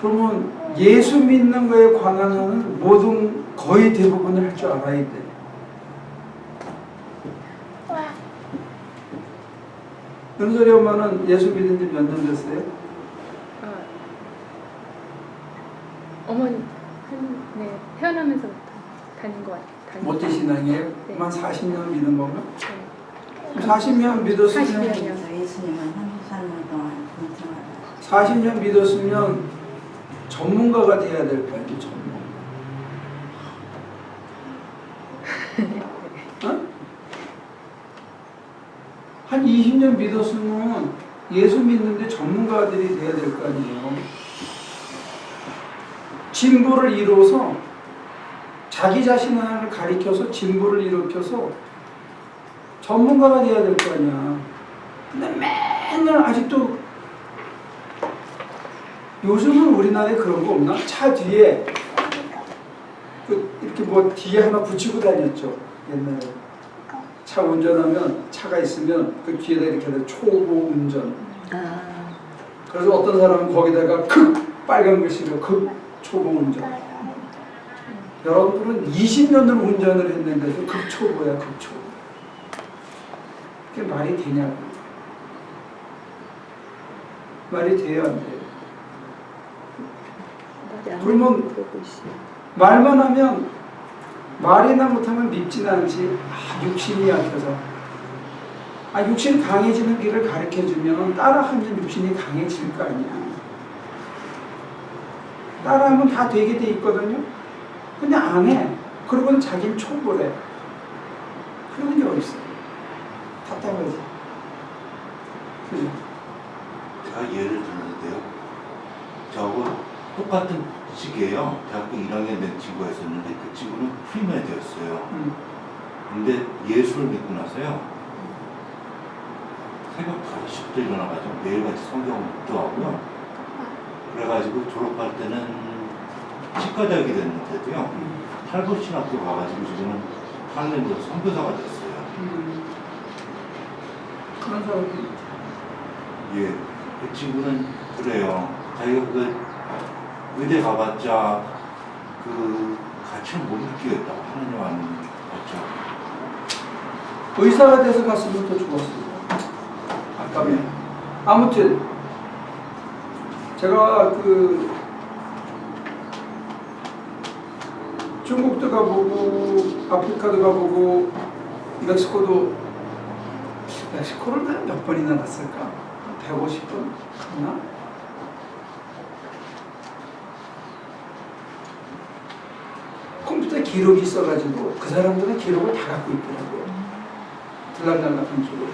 그러면 예수 믿는 거에 관한 하는 모든 거의 대부분을 할 줄 알아야 돼. 은솔이 엄마는 예수 믿은 지 몇 년 됐어요? 어머니 네, 태어나면서부터 다닌 것 같아요. 모태신앙이에요? 네. 한 40년 믿은 건가? 네. 40년 믿었으면 40년. 예수님은 한국 사는 동안 동생활을 40년 믿었으면 전문가가 돼야 될 거 아니에요, 전문가. 어? 한 20년 믿었으면 예수 믿는데 전문가들이 돼야 될 거 아니에요. 진보를 이루어서 자기 자신을 가리켜서 진보를 일으켜서 전문가가 돼야 될 거 아니야. 근데 맨날 아직도 요즘은 우리나라에 그런 거 없나? 차 뒤에 이렇게 뭐 뒤에 하나 붙이고 다녔죠. 옛날에 차 운전하면 차가 있으면 그 뒤에다 이렇게 해서 초보 운전. 그래서 어떤 사람은 거기다가 극 빨간 글씨로 극 초보 운전. 여러분들은 20년을 운전을 했는데도 극초보야, 극초보. 그게 말이 되냐고. 말이 돼야 안 돼요. 그러면 말만 하면 말이나 못하면 밉진 않지. 육신이 약해서. 육신 강해지는 길을 가르쳐주면 따라하면 육신이 강해질 거 아니야. 따라하면 다 되게 돼 있거든요. 근데 안 해. 그러고는 자기는 초보래. 그런 게 어딨어. 답답하지. 그죠? 제가 예를 들었는데요. 저하고 똑같은 시기에요. 대학교 1학년 된 친구가 있었는데 그 친구는 프리메드였어요. 근데 예수를 믿고 나서요. 새벽 5시부터 일어나가지고 매일같이 성경을 묵도하고요. 그래가지고 졸업할 때는 치과대학이 됐는데도요. 탈북신학교 가가지고 지금은 할렘에서 선교사가 됐어요. 그런 사람들이 예, 그 친구는 그래요. 자기가 그 의대 가봤자 그 가치를 못 느끼겠다고 하느님 아는 거죠. 의사가 돼서 갔으면 더 좋았어요. 아까면. 아무튼 제가 그 중국도 가보고 아프리카도 가보고 멕시코를 몇 번이나 갔을까? 150번 갔나? 컴퓨터에 기록이 있어가지고 그 사람들은 기록을 다 갖고 있더라고요. 들락날락한 기록.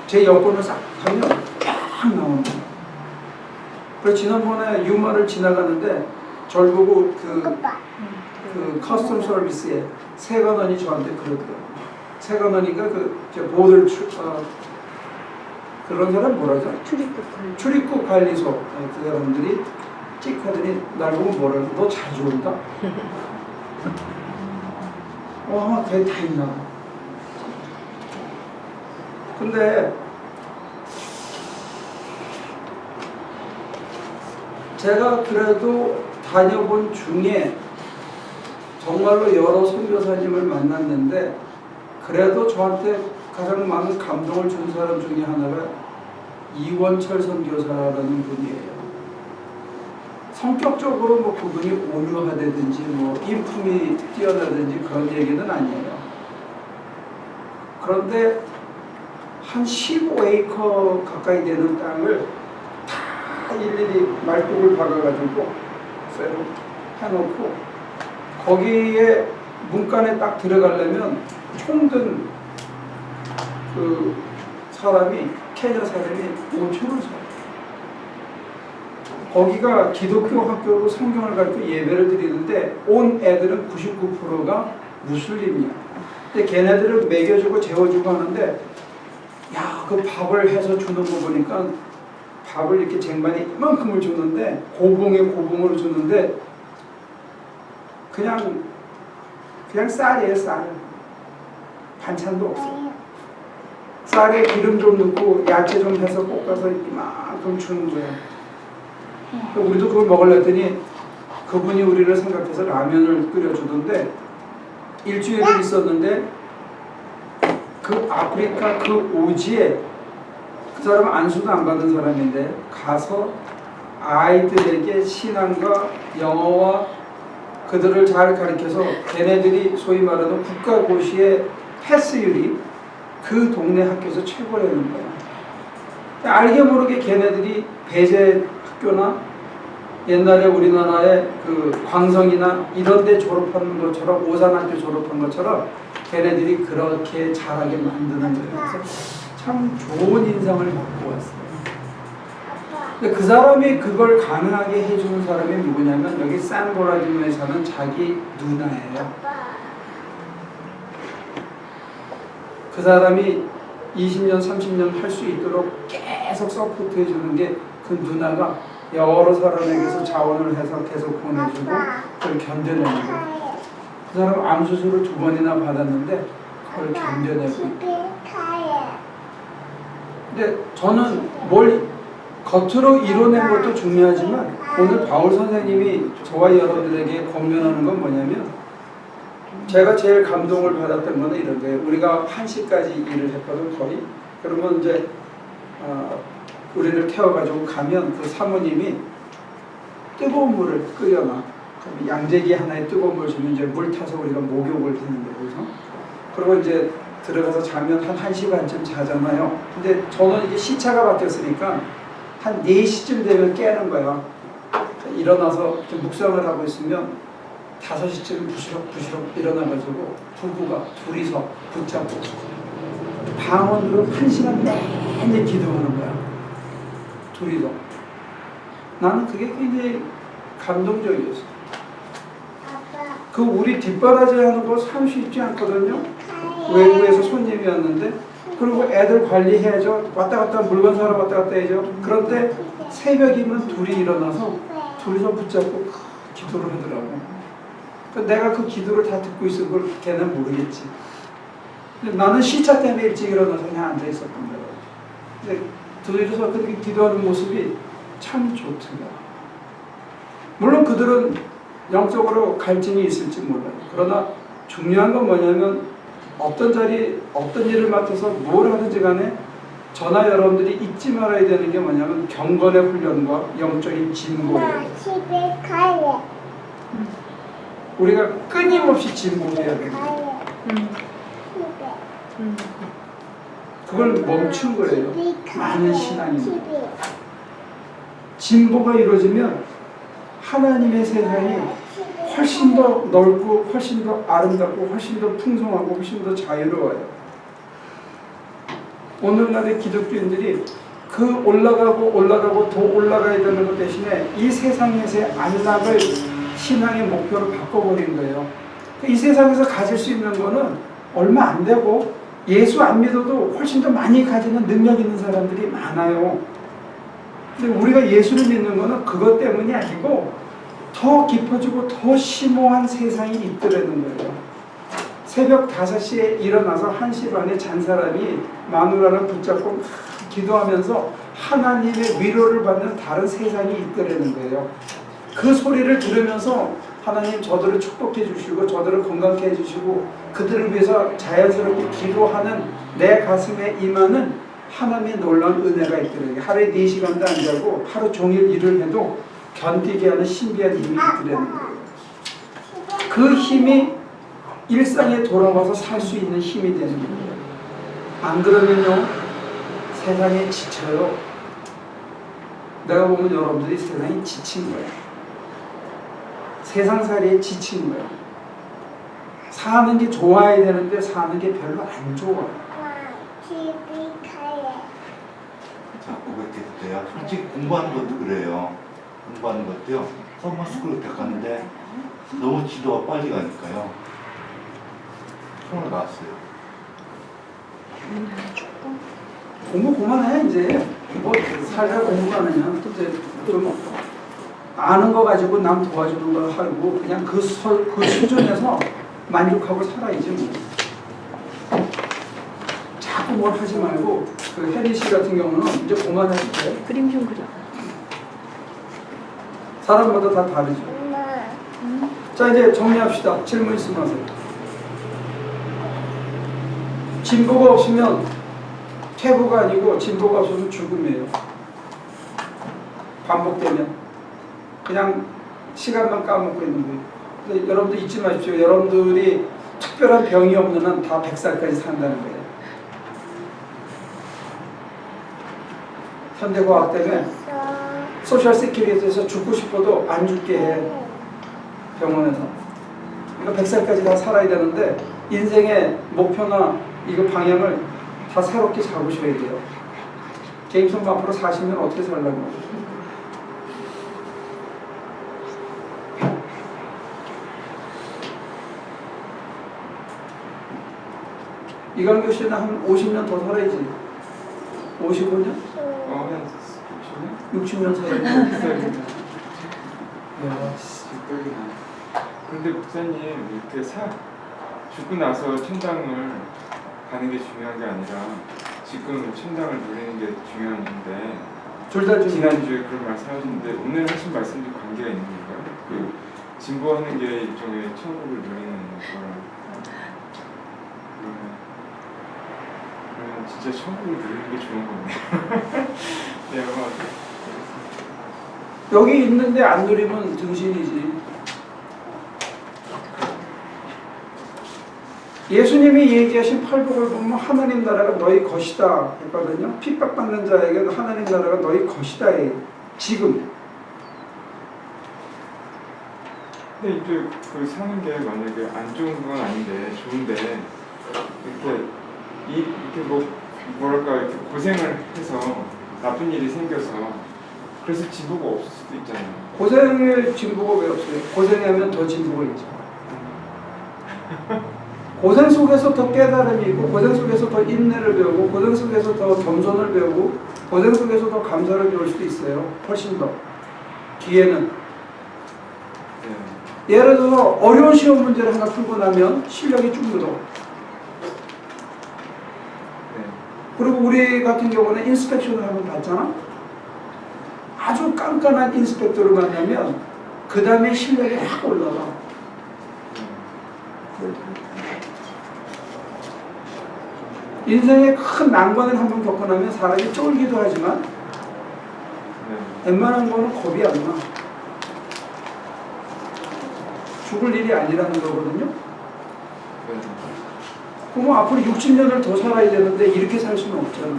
제 여권을 싹 하면 쫙 나옵니다. 그래서 지난번에 유마를 지나가는데 절 보고 그 커스텀 서비스에 세관원이 저한테 그러더라고요. 세관원인가 보들 그런 사람 뭐라죠? 출입국 관리소 그 사람들이 찍 하더니 날 보고 뭐라고 너 자주 온다? 와 그게 다 있나? 근데 제가 그래도 다녀본 중에 정말로 여러 선교사님을 만났는데 그래도 저한테 가장 많은 감동을 준 사람 중에 하나가 이원철 선교사라는 분이에요. 성격적으로 뭐 그분이 온유하다든지 뭐 인품이 뛰어나든지 그런 얘기는 아니에요. 그런데 한 15에이커 가까이 되는 땅을 다 일일이 말뚝을 박아가지고 쇠로 해놓고 거기에 문간에 딱 들어가려면 총든 그 사람이 케냐 사람이 5천원 사. 거기가 기독교 학교로 성경을 가르쳐 예배를 드리는데 온 애들은 99%가 무슬림이야. 근데 걔네들을 먹여주고 재워주고 하는데 야, 그 밥을 해서 주는 거 보니까 밥을 이렇게 쟁반에 이만큼을 주는데 고봉에 고봉으로 주는데 그냥 쌀이에요, 쌀. 반찬도 없어. 쌀에 기름 좀 넣고 야채 좀 해서 볶아서 이만큼 주는 거예요. 우리도 그걸 먹으려 했더니 그분이 우리를 생각해서 라면을 끓여주던데 일주일을 있었는데 그 아프리카 그 오지에 그 사람은 안수도 안 받은 사람인데 가서 아이들에게 신앙과 영어와 그들을 잘 가르쳐서 걔네들이 소위 말하는 국가고시의 패스율이 그 동네 학교에서 최고라는 거야. 알게 모르게 걔네들이 배제 학교나 옛날에 우리나라의 그 광성이나 이런 데 졸업하는 것처럼 오산학교 졸업한 것처럼 걔네들이 그렇게 잘하게 만드는 거예요. 그래서 참 좋은 인상을 받고 왔어요. 근데 그 사람이 그걸 가능하게 해주는 사람이 누구냐면 여기 산보라디노에 사는 자기 누나예요. 그 사람이 20년, 30년 할 수 있도록 계속 서포트 해주는 게 그 누나가 여러 사람에게서 자원을 해서 계속 보내주고 그걸 견뎌내는 거예요. 그 사람 암 수술을 2번이나 받았는데 그걸 견뎌내고 있고. 근데 저는 뭘 겉으로 이뤄낸 것도 중요하지만 오늘 바울 선생님이 저와 여러분들에게 권면하는 건 뭐냐면 제가 제일 감동을 받았던 거는 이런 거예요. 우리가 1시까지 일을 했거든 거의. 그러면 이제 우리를 태워가지고 가면 그 사모님이 뜨거운 물을 끓여놔. 양재기 하나에 뜨거운 물 주면 이제 물 타서 우리가 목욕을 하는데 그래서 그리고 이제 들어가서 자면 한 1시간쯤 자잖아요. 근데 저는 이게 시차가 바뀌었으니까 한 4시쯤 되면 깨는 거야. 일어나서 이렇게 묵상을 하고 있으면 5시쯤 부시럭부시럭 일어나가지고 부부가 둘이서 붙잡고 방언으로 1시간 내내 기도하는 거야. 둘이서. 나는 그게 굉장히 감동적이었어. 그 우리 뒷바라지 하는 거 참 쉽지 않거든요. 외국에서 손님이 왔는데 그리고 애들 관리해야죠. 왔다 갔다 물건 사러 왔다 갔다 해야죠. 그런데 새벽이면 둘이 일어나서 둘이서 붙잡고 기도를 하더라고. 내가 그 기도를 다 듣고 있을 걸 걔는 모르겠지. 근데 나는 시차 때문에 일찍 일어나서 그냥 앉아 있었던 거야. 근데 둘이서 그렇게 기도하는 모습이 참 좋더라. 물론 그들은 영적으로 갈증이 있을지 몰라요. 그러나 중요한 건 뭐냐면 어떤 자리, 어떤 일을 맡아서 뭘 하든지 간에 저나 여러분들이 잊지 말아야 되는 게 뭐냐면 경건의 훈련과 영적인 진보예요. 집에 가래. 우리가 끊임없이 진보해야 돼요. 그걸 멈춘 거예요. 많은 신앙이. 진보가 이루어지면 하나님의 세상이 훨씬 더 넓고 훨씬 더 아름답고 훨씬 더 풍성하고 훨씬 더 자유로워요. 오늘날의 기독교인들이 그 올라가고 더 올라가야 되는 것 대신에 이 세상에서의 안락을 신앙의 목표로 바꿔버린 거예요. 이 세상에서 가질 수 있는 거는 얼마 안 되고 예수 안 믿어도 훨씬 더 많이 가지는 능력 있는 사람들이 많아요. 근데 우리가 예수를 믿는 거는 그것 때문이 아니고 더 깊어지고 더 심오한 세상이 있더라는 거예요. 새벽 5시에 일어나서 1시 반에 잔 사람이 마누라를 붙잡고 기도하면서 하나님의 위로를 받는 다른 세상이 있더라는 거예요. 그 소리를 들으면서 하나님 저들을 축복해 주시고 저들을 건강케 해주시고 그들을 위해서 자연스럽게 기도하는 내 가슴에 임하는 하나님의 놀라운 은혜가 있더라고요. 하루에 4시간도 안 자고 하루 종일 일을 해도 견디게 하는 신비한 힘이 있더라는 거예요. 그 힘이 일상에 돌아와서 살 수 있는 힘이 되는 거예요. 안 그러면요, 세상에 지쳐요. 내가 보면 여러분들이 세상에 지친 거예요. 세상살이에 지친 거예요. 사는 게 좋아야 되는데 사는 게 별로 안 좋아. TV 가래. 자, 고백해도 돼요. 솔직히 공부하는 것도 그래요. 공부하는 것도요. 서머스쿨을 딱 가는데 너무 지도가 빨리 가니까요. 손을 놨어요. 공부 그만해 이제. 뭐 살다 공부만 하냐. 이제 좀 아는 거 가지고 남 도와주는 걸 하고 그냥 그 수준에서 만족하고 살아야지 뭐. 자꾸 뭘 하지 말고 그 혜리 씨 같은 경우는 이제 그만해도 돼. 그림 좀 그려. 사람마다 다 다르죠. 엄마. 자 이제 정리합시다. 질문 있으면 하세요. 진보가 없으면 퇴보가 아니고 진보가 없으면 죽음이에요. 반복되면 그냥 시간만 까먹고 있는 거예요. 근데 여러분들 잊지 마십시오. 여러분들이 특별한 병이 없는 한 다 100살까지 산다는 거예요. 현대과학 때문에 소셜 세큐리티에서 죽고 싶어도 안 죽게 해. 병원에서. 그러니까 100살까지 다 살아야 되는데 인생의 목표나 이거 방향을 다 새롭게 잡으셔야 돼요. 게임성 앞으로 사시면 어떻게 살라고. 이광규 씨는 한 50년 더 살아야지. 55년? 한 60년 살아야지. 60년? 야, 씨, 근데 목사님, 이렇게 죽고 나서 천당을 가는 게 중요한 게 아니라 지금 천당을 누리는 게 중요한 건데 둘 다 지난주에 그런 말씀하셨는데 오늘 하신 말씀도 관계가 있는 건가요? 그 진보하는 게 일종의 천국을 누리는 거랑 그러면 진짜 천국을 누리는 게 좋은 거네요. 네, 여기 있는데 안 누리면 등신이지. 예수님이 얘기하신 팔복을 보면 하나님 나라가 너희 것이다 했거든요. 핍박받는 자에게 하나님 나라가 너희 것이다 해. 지금. 근데 이제 그 사는 게 만약에 안 좋은 건 아닌데 좋은데 이렇게 뭐랄까 이렇게 고생을 해서 나쁜 일이 생겨서 그래서 진보가 없을 수도 있잖아요. 고생의 진보가 왜 없어요? 고생하면 더 진보가 있죠. 고생 속에서 더 깨달음이 있고, 고생 속에서 더 인내를 배우고, 고생 속에서 더 겸손을 배우고, 고생 속에서 더 감사를 배울 수도 있어요. 훨씬 더. 뒤에는. 네. 예를 들어서 어려운 시험 문제를 하나 풀고 나면 실력이 쭉 늘어. 네. 그리고 우리 같은 경우는 인스펙션을 한번 봤잖아? 아주 깐깐한 인스펙터를 만나면 그 다음에 실력이 확 올라가. 인생의 큰 난관을 한번 겪고 나면 사람이 쫄기도 하지만 웬만한 거는 겁이 안 나. 죽을 일이 아니라는 거거든요. 그럼 앞으로 60년을 더 살아야 되는데 이렇게 살 수는 없잖아.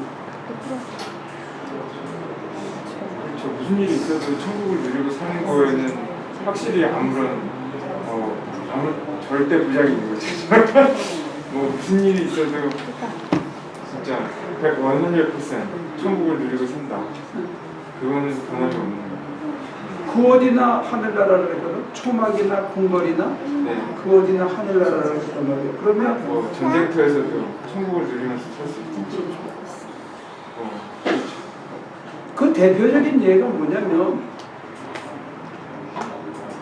저 무슨 일이 있어도 천국을 누리고 사는 거에는 확실히 아무런 절대 부작이 있는 거지. 뭐 무슨 일이 있어도 진짜 100% 천국을 누리고 산다. 그거는 변함이 없는 거예요. 그 어디나 하늘나라를 했거든. 초막이나 궁궐이나 네. 그 어디나 하늘나라를 했단 말이에요. 그러면 뭐 전쟁터에서도 천국을 누리면서 살 수 있죠. 그 대표적인 예가 뭐냐면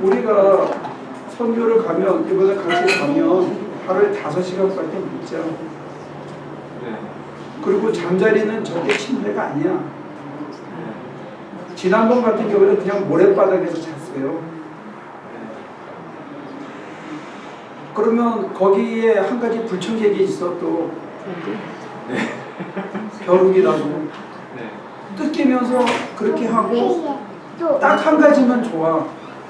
우리가 선교를 가면 이번에 같이 가면 하루에 5시간밖에 못 자. 네. 그리고 잠자리는 절대 침대가 아니야. 지난번 같은 경우는 그냥 모래바닥에서 잤어요. 그러면 거기에 한 가지 불청객이 있어 또. 벼룩이라고. 네. 뜯기면서 그렇게 하고 또, 딱 한 가지만 좋아.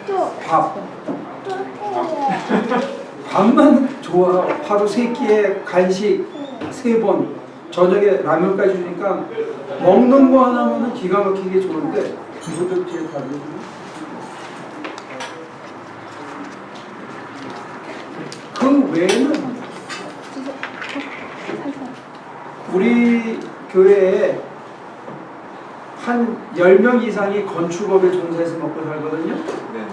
또, 밥. 또 해요. 밥만 좋아. 하루 3끼에 간식 3번. 저녁에 라면까지 주니까 먹는 거 하나면은 기가 막히게 좋은데 그것도 뒤에 다르지. 그 외에는 우리 교회에 한 10명 이상이 건축업에 종사해서 먹고 살거든요. 네.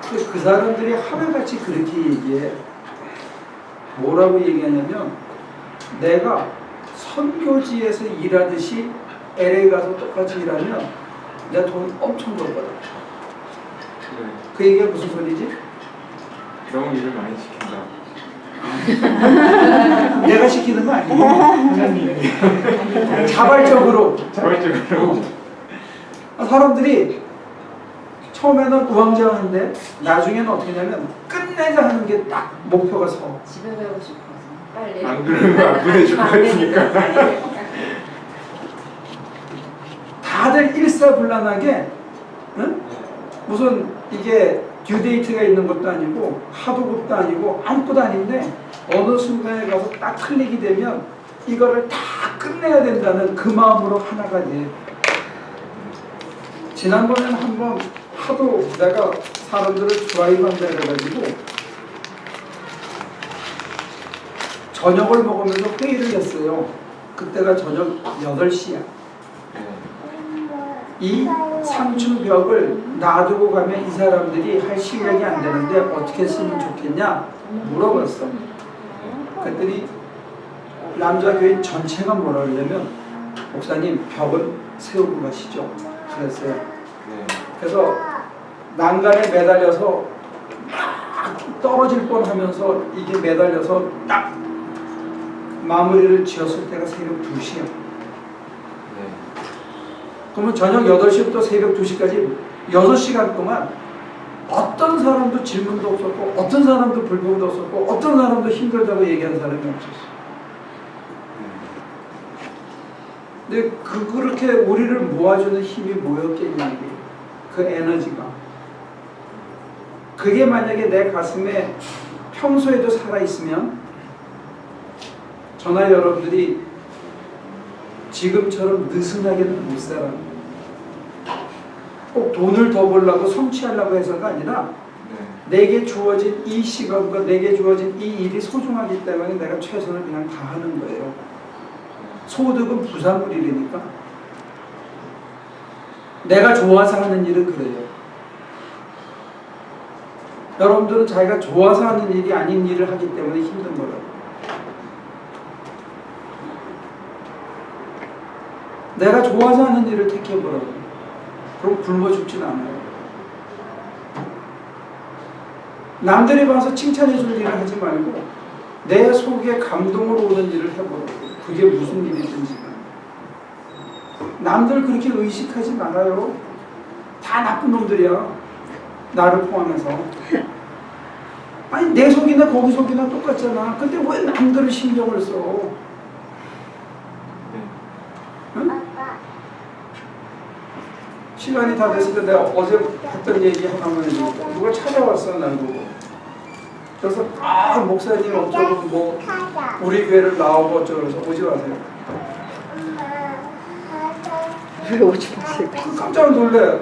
근데 그 사람들이 하나같이 그렇게 얘기해. 뭐라고 얘기하냐면 내가 선교지에서 일하듯이 LA 가서 똑같이 일하면 내가 돈 엄청 벌거든. 네. 그 얘기가 무슨 소리지? 너무 일을 많이 시킨다. 내가 시키는 거 아니고 하나님이 자발적으로 자발적으로. 사람들이 처음에는 우왕좌왕한데 나중에는 어떻게 하냐면 끝내자 하는 게 딱 목표가 서. 집에 가고 싶어서 빨리. 안 그러면 안 보내줄 것 같으니까. 다들 일사불란하게 응? 무슨 이게 듀데이트가 있는 것도 아니고 하도급도 아니고 아무것도 아닌데 어느 순간에 가서 딱 클릭이 되면 이거를 다 끝내야 된다는 그 마음으로 하나가 돼. 지난번에는 한번 하도 내가 사람들을 드라이브한다 그래가지고 저녁을 먹으면서 회의를 했어요. 그때가 저녁 8시야. 이 상추벽을 놔두고 가면 이 사람들이 할 실력이 안 되는데 어떻게 쓰면 좋겠냐 물어봤어. 그랬더니 남자 교인 전체가 뭐라 그러냐면 목사님 벽은 세우고 가시죠. 그랬어요. 네. 그래서 난간에 매달려서 막 떨어질 뻔하면서 이게 매달려서 딱 마무리를 지었을 때가 새벽 2시야. 네. 그러면 저녁 8시부터 새벽 2시까지 6시간 동안 어떤 사람도 질문도 없었고 어떤 사람도 불평도 없었고 어떤 사람도 힘들다고 얘기하는 사람이 없었어. 근데 그렇게 우리를 모아주는 힘이 뭐였겠냐 이게. 그 에너지가. 그게 만약에 내 가슴에 평소에도 살아있으면 저나 여러분들이 지금처럼 느슨하게는 못 살아. 꼭 돈을 더 벌려고 성취하려고 해서가 아니라 내게 주어진 이 시간과 내게 주어진 이 일이 소중하기 때문에 내가 최선을 그냥 다하는 거예요. 소득은 부산물이라니까. 내가 좋아서 하는 일은 그래요. 여러분들은 자기가 좋아서 하는 일이 아닌 일을 하기 때문에 힘든 거라고. 내가 좋아서 하는 일을 택해보라고. 그럼 굶어 죽진 않아요. 남들이 봐서 칭찬해 줄 일을 하지 말고 내 속에 감동으로 오는 일을 해보라고. 그게 무슨 일이든지. 남들 그렇게 의식하지 말아요. 다 나쁜 놈들이야. 나를 포함해서. 아니 내 속이나 거기 속이나 똑같잖아. 근데 왜 남들을 신경을 써? 응? 아빠. 시간이 다 됐을 때 내가 어제 했던 얘기 하나만 해줄게. 누가 찾아왔어 날 보고. 그래서 목사님 어쩌고 뭐 가자. 우리 교회를 나오고 어쩌고 그래서 오지 마세요. 엄마. 가자. 왜 오지 마세요? 깜짝 놀래.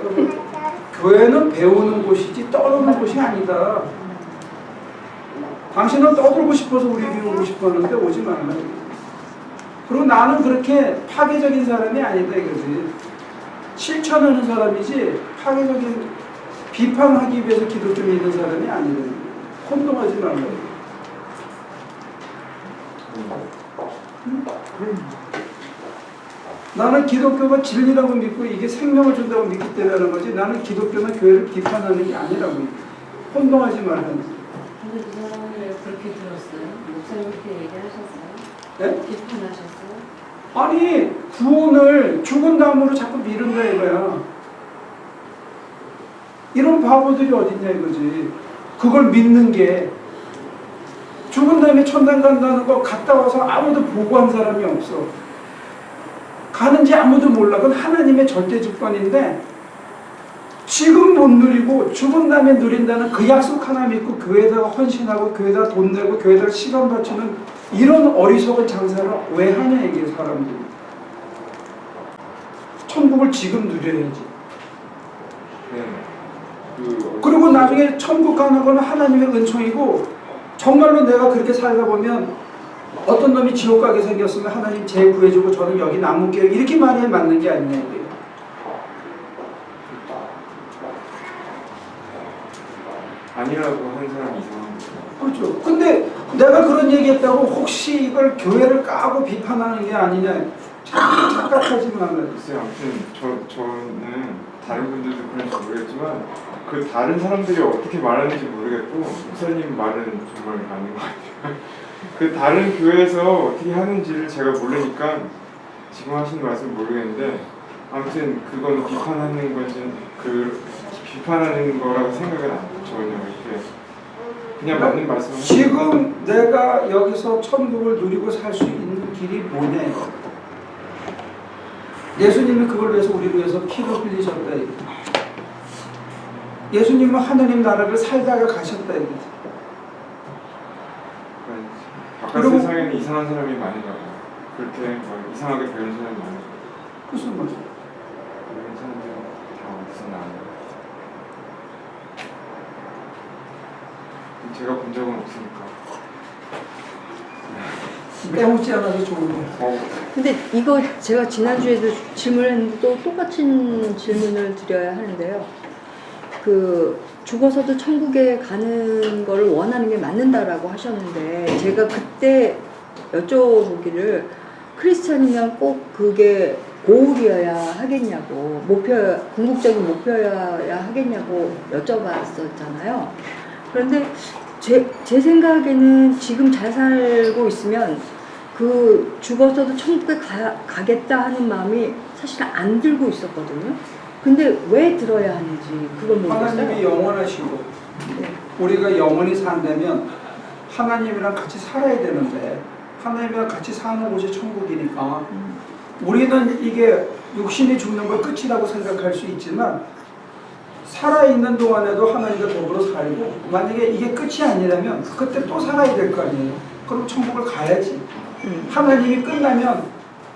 교회는 배우는 곳이지 떠드는 곳이 아니다. 당신은 떠들고 싶어서 우리 교회 오고 싶어 하는데 오지 말라. 그리고 나는 그렇게 파괴적인 사람이 아니다 이거지. 실천하는 사람이지 파괴적인 비판하기 위해서 기도 좀 있는 사람이 아니다. 혼동하지 말라. 나는 기독교가 진리라고 믿고 이게 생명을 준다고 믿기 때문에 하는 거지. 나는 기독교나 교회를 비판하는 게 아니라고. 혼동하지 말라는 거지. 근데 그 사람은 왜 그렇게 들었어요? 목사님 그렇게 얘기하셨어요? 네? 비판하셨어요? 아니 구원을 죽은 다음으로 자꾸 미룬다 이거야. 이런 바보들이 어딨냐 이거지. 그걸 믿는 게 죽은 다음에 천당 간다는 거 갔다 와서 아무도 보고한 사람이 없어. 가는지 아무도 몰라. 그건 하나님의 절대 주권인데 지금 못 누리고 죽은 다음에 누린다는 그 약속 하나 믿고 교회에다가 헌신하고 교회에다 돈 내고 교회에다 시간 바치는 이런 어리석은 장사를 왜 하냐 이게 사람들이. 천국을 지금 누려야지. 네. 그리고 나중에 천국 가는 건 하나님의 은총이고 정말로 내가 그렇게 살다 보면 어떤 놈이 지옥 가게 생겼으면 하나님 쟤 구해주고 저는 여기 남을게요 이렇게 말해 맞는 게 아니냐 이게. 아니라고 하는 사람이 이상한 거죠. 그렇죠. 근데 내가 그런 얘기했다고 혹시 이걸 교회를 까고 비판하는 게 아니냐 착각하지 말아요. 글쎄요, 아무튼 저는 다른 분들도 그런지 모르겠지만 그 다른 사람들이 어떻게 말하는지 모르겠고 목사님 말은 정말 맞는 것 같아요. 그 다른 교회에서 어떻게 하는지를 제가 모르니까 지금 하시는 말씀 모르겠는데 아무튼 그건 비판하는 건지 비판하는 거라고 생각은 안 해요. 전혀 이렇게 그냥 맞는 말씀을 지금 내가 여기서 천국을 누리고 살 수 있는 길이 뭐냐 이거. 예수님이 그걸 위해서 우리를 위해서 피를 흘리셨다 이거. 예수님은 하나님 나라를 살다가 가셨다 이거. 바깥 그리고- 세상에는 이상한 사람이 많은가 봐요. 그렇게 막 이상하게 배운 사람이 많아요. 무슨 말이야? 이런 사람들 다 어디서 나와요? 제가 본 적은 없으니까. 빼먹지 않아서 좋은데. 근데 이거 제가 지난주에도 질문을 했는데 또 똑같은 질문을 드려야 하는데요. 그 죽어서도 천국에 가는 거를 원하는 게 맞는다라고 하셨는데 제가 그때 여쭤보기를 크리스찬이면 꼭 그게 고울이어야 하겠냐고 궁극적인 목표여야 하겠냐고 여쭤봤었잖아요. 그런데 제 생각에는 지금 잘 살고 있으면 그 죽어서도 천국에 가겠다 하는 마음이 사실 안 들고 있었거든요. 근데 왜 들어야 하는지 그건 모르겠어요. 하나님이 영원하시고 우리가 영원히 산다면 하나님이랑 같이 살아야 되는데 하나님이랑 같이 사는 곳이 천국이니까 우리는 이게 육신이 죽는 걸 끝이라고 생각할 수 있지만 살아있는 동안에도 하나님과 더불어 살고 만약에 이게 끝이 아니라면 그때 또 살아야 될 거 아니에요. 그럼 천국을 가야지. 하나님이 끝나면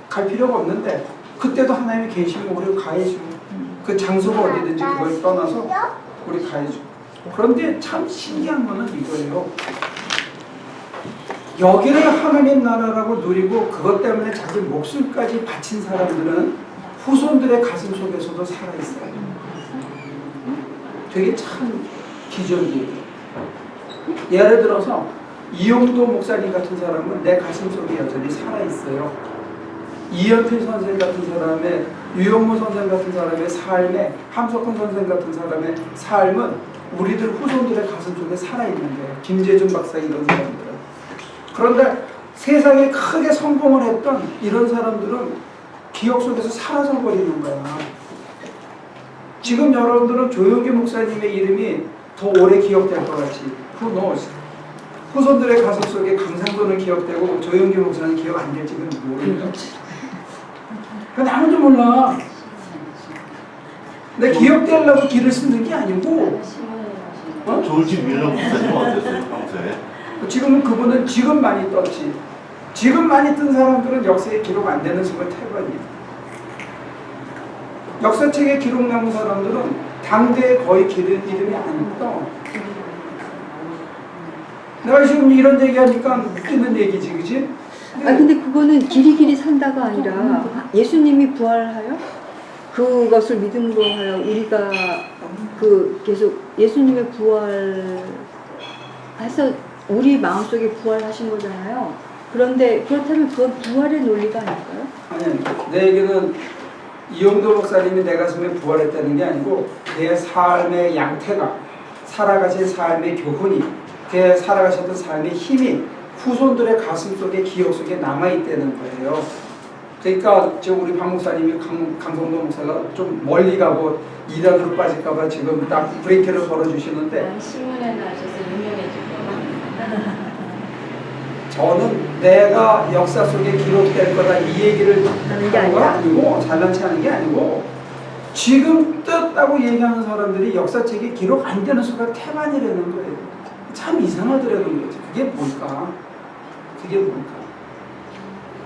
갈 필요가 없는데 그때도 하나님이 계시면 우리 가야죠. 그 장소가 어디든지 그걸 떠나서 우리 가야죠. 그런데 참 신기한 거는 이거예요. 여기를 하나님 나라라고 누리고 그것 때문에 자기 목숨까지 바친 사람들은 후손들의 가슴 속에서도 살아있어요. 되게 참 기적이에요. 예를 들어서 이용도 목사님 같은 사람은 내 가슴 속에 여전히 살아있어요. 이연필 선생 같은 사람의, 유영모 선생 같은 사람의 삶에, 함석훈 선생 같은 사람의 삶은 우리들 후손들의 가슴 속에 살아있는 거예요. 김재준 박사 이런 사람들은. 그런데 세상에 크게 성공을 했던 이런 사람들은 기억 속에서 사라져 버리는 거야. 지금 여러분들은 조용기 목사님의 이름이 더 오래 기억될 것 같이 Who knows? 후손들의 가슴 속에 강상도는 기억되고 조용기 목사는 기억 안 될지는 모르겠다. 그건 아무도 몰라. 내 기억되려고 길을 쓰는 게 아니고 조지 밀러 목사님 어땠어요 평소에? 지금은 그분은 지금 많이 떴지. 지금 많이 뜬 사람들은 역사에 기록 안 되는 28번이야. 역사책에 기록 남은 사람들은 당대에 거의 이름이 안 떠. 내가 지금 이런 얘기하니까 웃기는 얘기지, 그치? 근데 그거는 길이 산다가 아니라 예수님이 부활하여 그것을 믿음으로 하여 우리가 계속 예수님의 부활해서 우리 마음속에 부활하신 거잖아요. 그런데 그렇다면 그건 부활의 논리가 아닐까요? 아니, 내 얘기는 이용도 목사님이 내 가슴에 부활했다는 게 아니고 내 삶의 양태가 살아가신 삶의 교훈이 그 살아가셨던 삶의 힘이 후손들의 가슴 속에 기억 속에 남아있다는 거예요. 그러니까 지금 우리 박 목사님이 강성도 목사가 좀 멀리 가고 이단으로 빠질까봐 지금 딱 브레이크를 걸어주시는데 신문에 나셔서 유명해질까봐. 저는 내가 역사 속에 기록될 거다 이 얘기를 하는 게 아니고 잘난 체하는 게 아니고 지금 떴다고 얘기하는 사람들이 역사책에 기록 안 되는 수가 태반이라는 거예요. 참 이상하더라는 거지. 그게 뭘까? 그게 뭘까?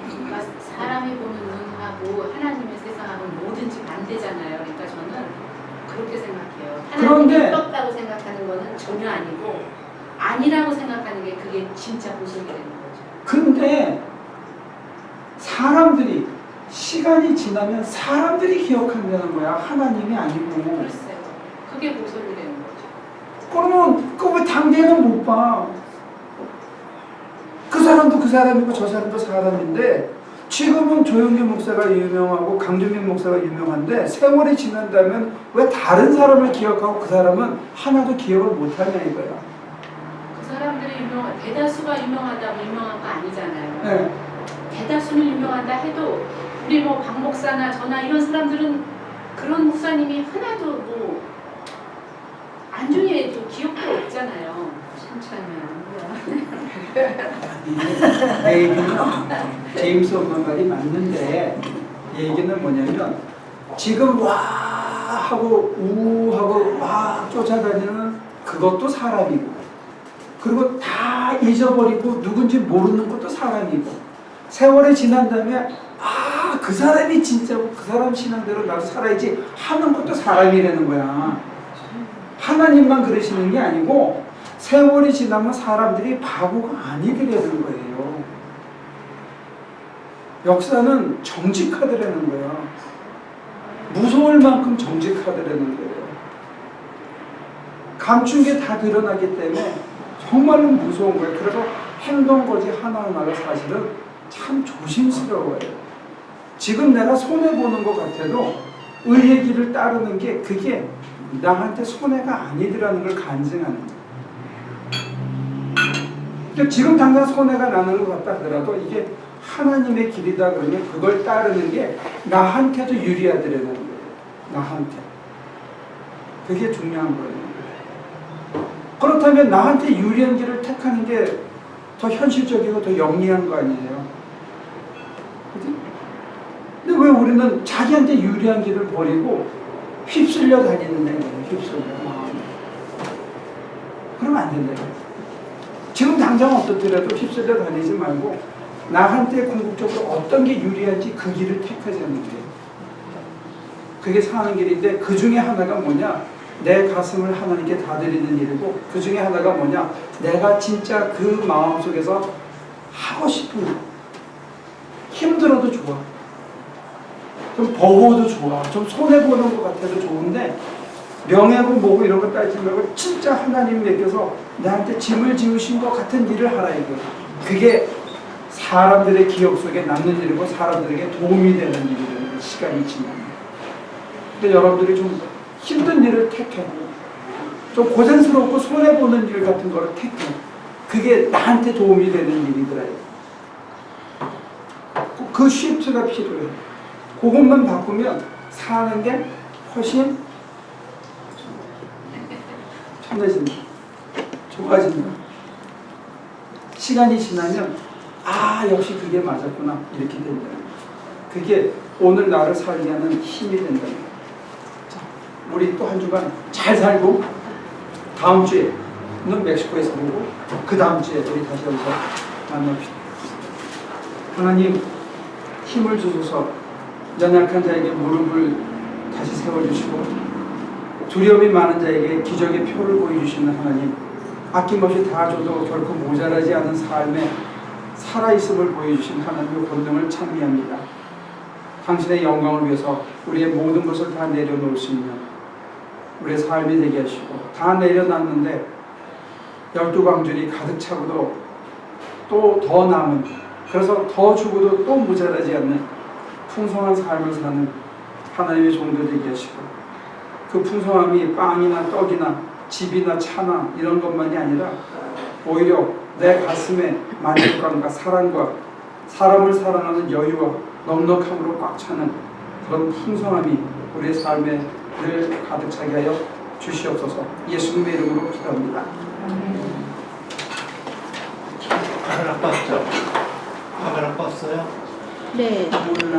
그러니까 사람이 보는 눈하고 하나님의 세상하고는 뭐든지 반대잖아요. 그러니까 저는 그렇게 생각해요. 하나님이 그런데- 떴다고 생각하는 거는 전혀 아니고 아니라고 생각하는 게 그게 진짜 보석이 되는 거죠. 근데 사람들이 시간이 지나면 사람들이 기억한다는 거야. 하나님이 아니고. 글쎄요. 그게 보석이 되는 거죠. 그러면 그 왜 당대는 못 봐? 그 사람도 그 사람이고 저 사람도 사람인데 지금은 조영기 목사가 유명하고 강준민 목사가 유명한데 세월이 지난다면 왜 다른 사람을 기억하고 그 사람은 하나도 기억을 못하냐 이거야. 그 사람들이 대다수가 유명하다고 유명한 거 아니잖아요. 네. 대다수는 유명하다 해도 우리 뭐 박 목사나 저나 이런 사람들은 그런 목사님이 하나도 뭐 안중에도 기억도 없잖아요. 칭찬이야. 내 얘기는 제임스 엄마 말이 맞는데 얘기는 뭐냐면 지금 와 하고 우 하고 막 쫓아다니는 그것도 사람이고 그리고 다 잊어버리고 누군지 모르는 것도 사람이고 세월이 지난 다음에 그 사람이 진짜고 그 사람 신앙대로 나도 살아야지 하는 것도 사람이라는 거야. 하나님만 그러시는 게 아니고 세월이 지나면 사람들이 바보가 아니더라는 거예요. 역사는 정직하더라는 거야. 무서울 만큼 정직하더라는 거예요. 감춘 게 다 드러나기 때문에 정말로 무서운 거예요. 그래서 행동거지 하나하나가 사실은 참 조심스러워요. 지금 내가 손해보는 것 같아도 의의 길을 따르는 게 그게 나한테 손해가 아니더라는 걸 간증하는 거예요. 그러니까 지금 당장 손해가 나는 것 같다 하더라도 이게 하나님의 길이다 그러면 그걸 따르는 게 나한테도 유리하더라는 거예요. 나한테. 그게 중요한 거예요. 그렇다면 나한테 유리한 길을 택하는 게 더 현실적이고 더 영리한 거 아니에요? 그치? 근데 왜 우리는 자기한테 유리한 길을 버리고 휩쓸려 다니는 거예요? 휩쓸려. 그러면 안 된다. 지금 당장 어떻더라도 휩쓸려 다니지 말고 나한테 궁극적으로 어떤 게 유리한지 그 길을 택하자는 거예요. 그게 사는 길인데 그 중에 하나가 뭐냐? 내 가슴을 하나님께 다 드리는 일이고 그 중에 하나가 뭐냐? 내가 진짜 그 마음속에서 하고 싶은 일. 힘들어도 좋아. 좀 버거워도 좋아. 좀 손해보는 것 같아도 좋은데 명예고 뭐고 이런 거 따지지 말고 진짜 하나님 맡겨서 나한테 짐을 지우신 것 같은 일을 하라 이거. 그게 사람들의 기억 속에 남는 일이고 사람들에게 도움이 되는 일이라는 시간이 지나면. 근데 여러분들이 좀 힘든 일을 택해. 좀 고생스럽고 손해보는 일 같은 거를 택해. 그게 나한테 도움이 되는 일이더라. 그 쉬프트가 필요해. 그것만 바꾸면 사는 게 훨씬 편해진다. 좋아진다. 시간이 지나면 역시 그게 맞았구나. 이렇게 된다. 그게 오늘 나를 살게 하는 힘이 된다. 자, 우리 또 한 주간 잘 살고 다음 주에는 멕시코에서 보고 그 다음 주에 우리 다시 여기서 만납시다. 하나님 힘을 주소서. 연약한 자에게 무릎을 다시 세워주시고 두려움이 많은 자에게 기적의 표를 보여주시는 하나님, 아낌없이 다 줘도 결코 모자라지 않은 삶에 살아있음을 보여주신 하나님의 권능을 찬미합니다. 당신의 영광을 위해서 우리의 모든 것을 다 내려놓을 수 있는 우리의 삶이 되게 하시고, 다 내려놨는데 12광줄이 가득 차고도 또 더 남은, 그래서 더 주고도 또 모자라지 않는 풍성한 삶을 사는 하나님의 종들 되게 하시고, 그 풍성함이 빵이나 떡이나 집이나 차나 이런 것만이 아니라 오히려 내 가슴에 만족감과 사랑과 사람을 사랑하는 여유와 넉넉함으로 꽉 차는 그런 풍성함이 우리의 삶에 늘 가득 차게 하여 주시옵소서. 예수님의 이름으로 기도합니다. 카메라 껐죠? 카메라 껐어요? 네.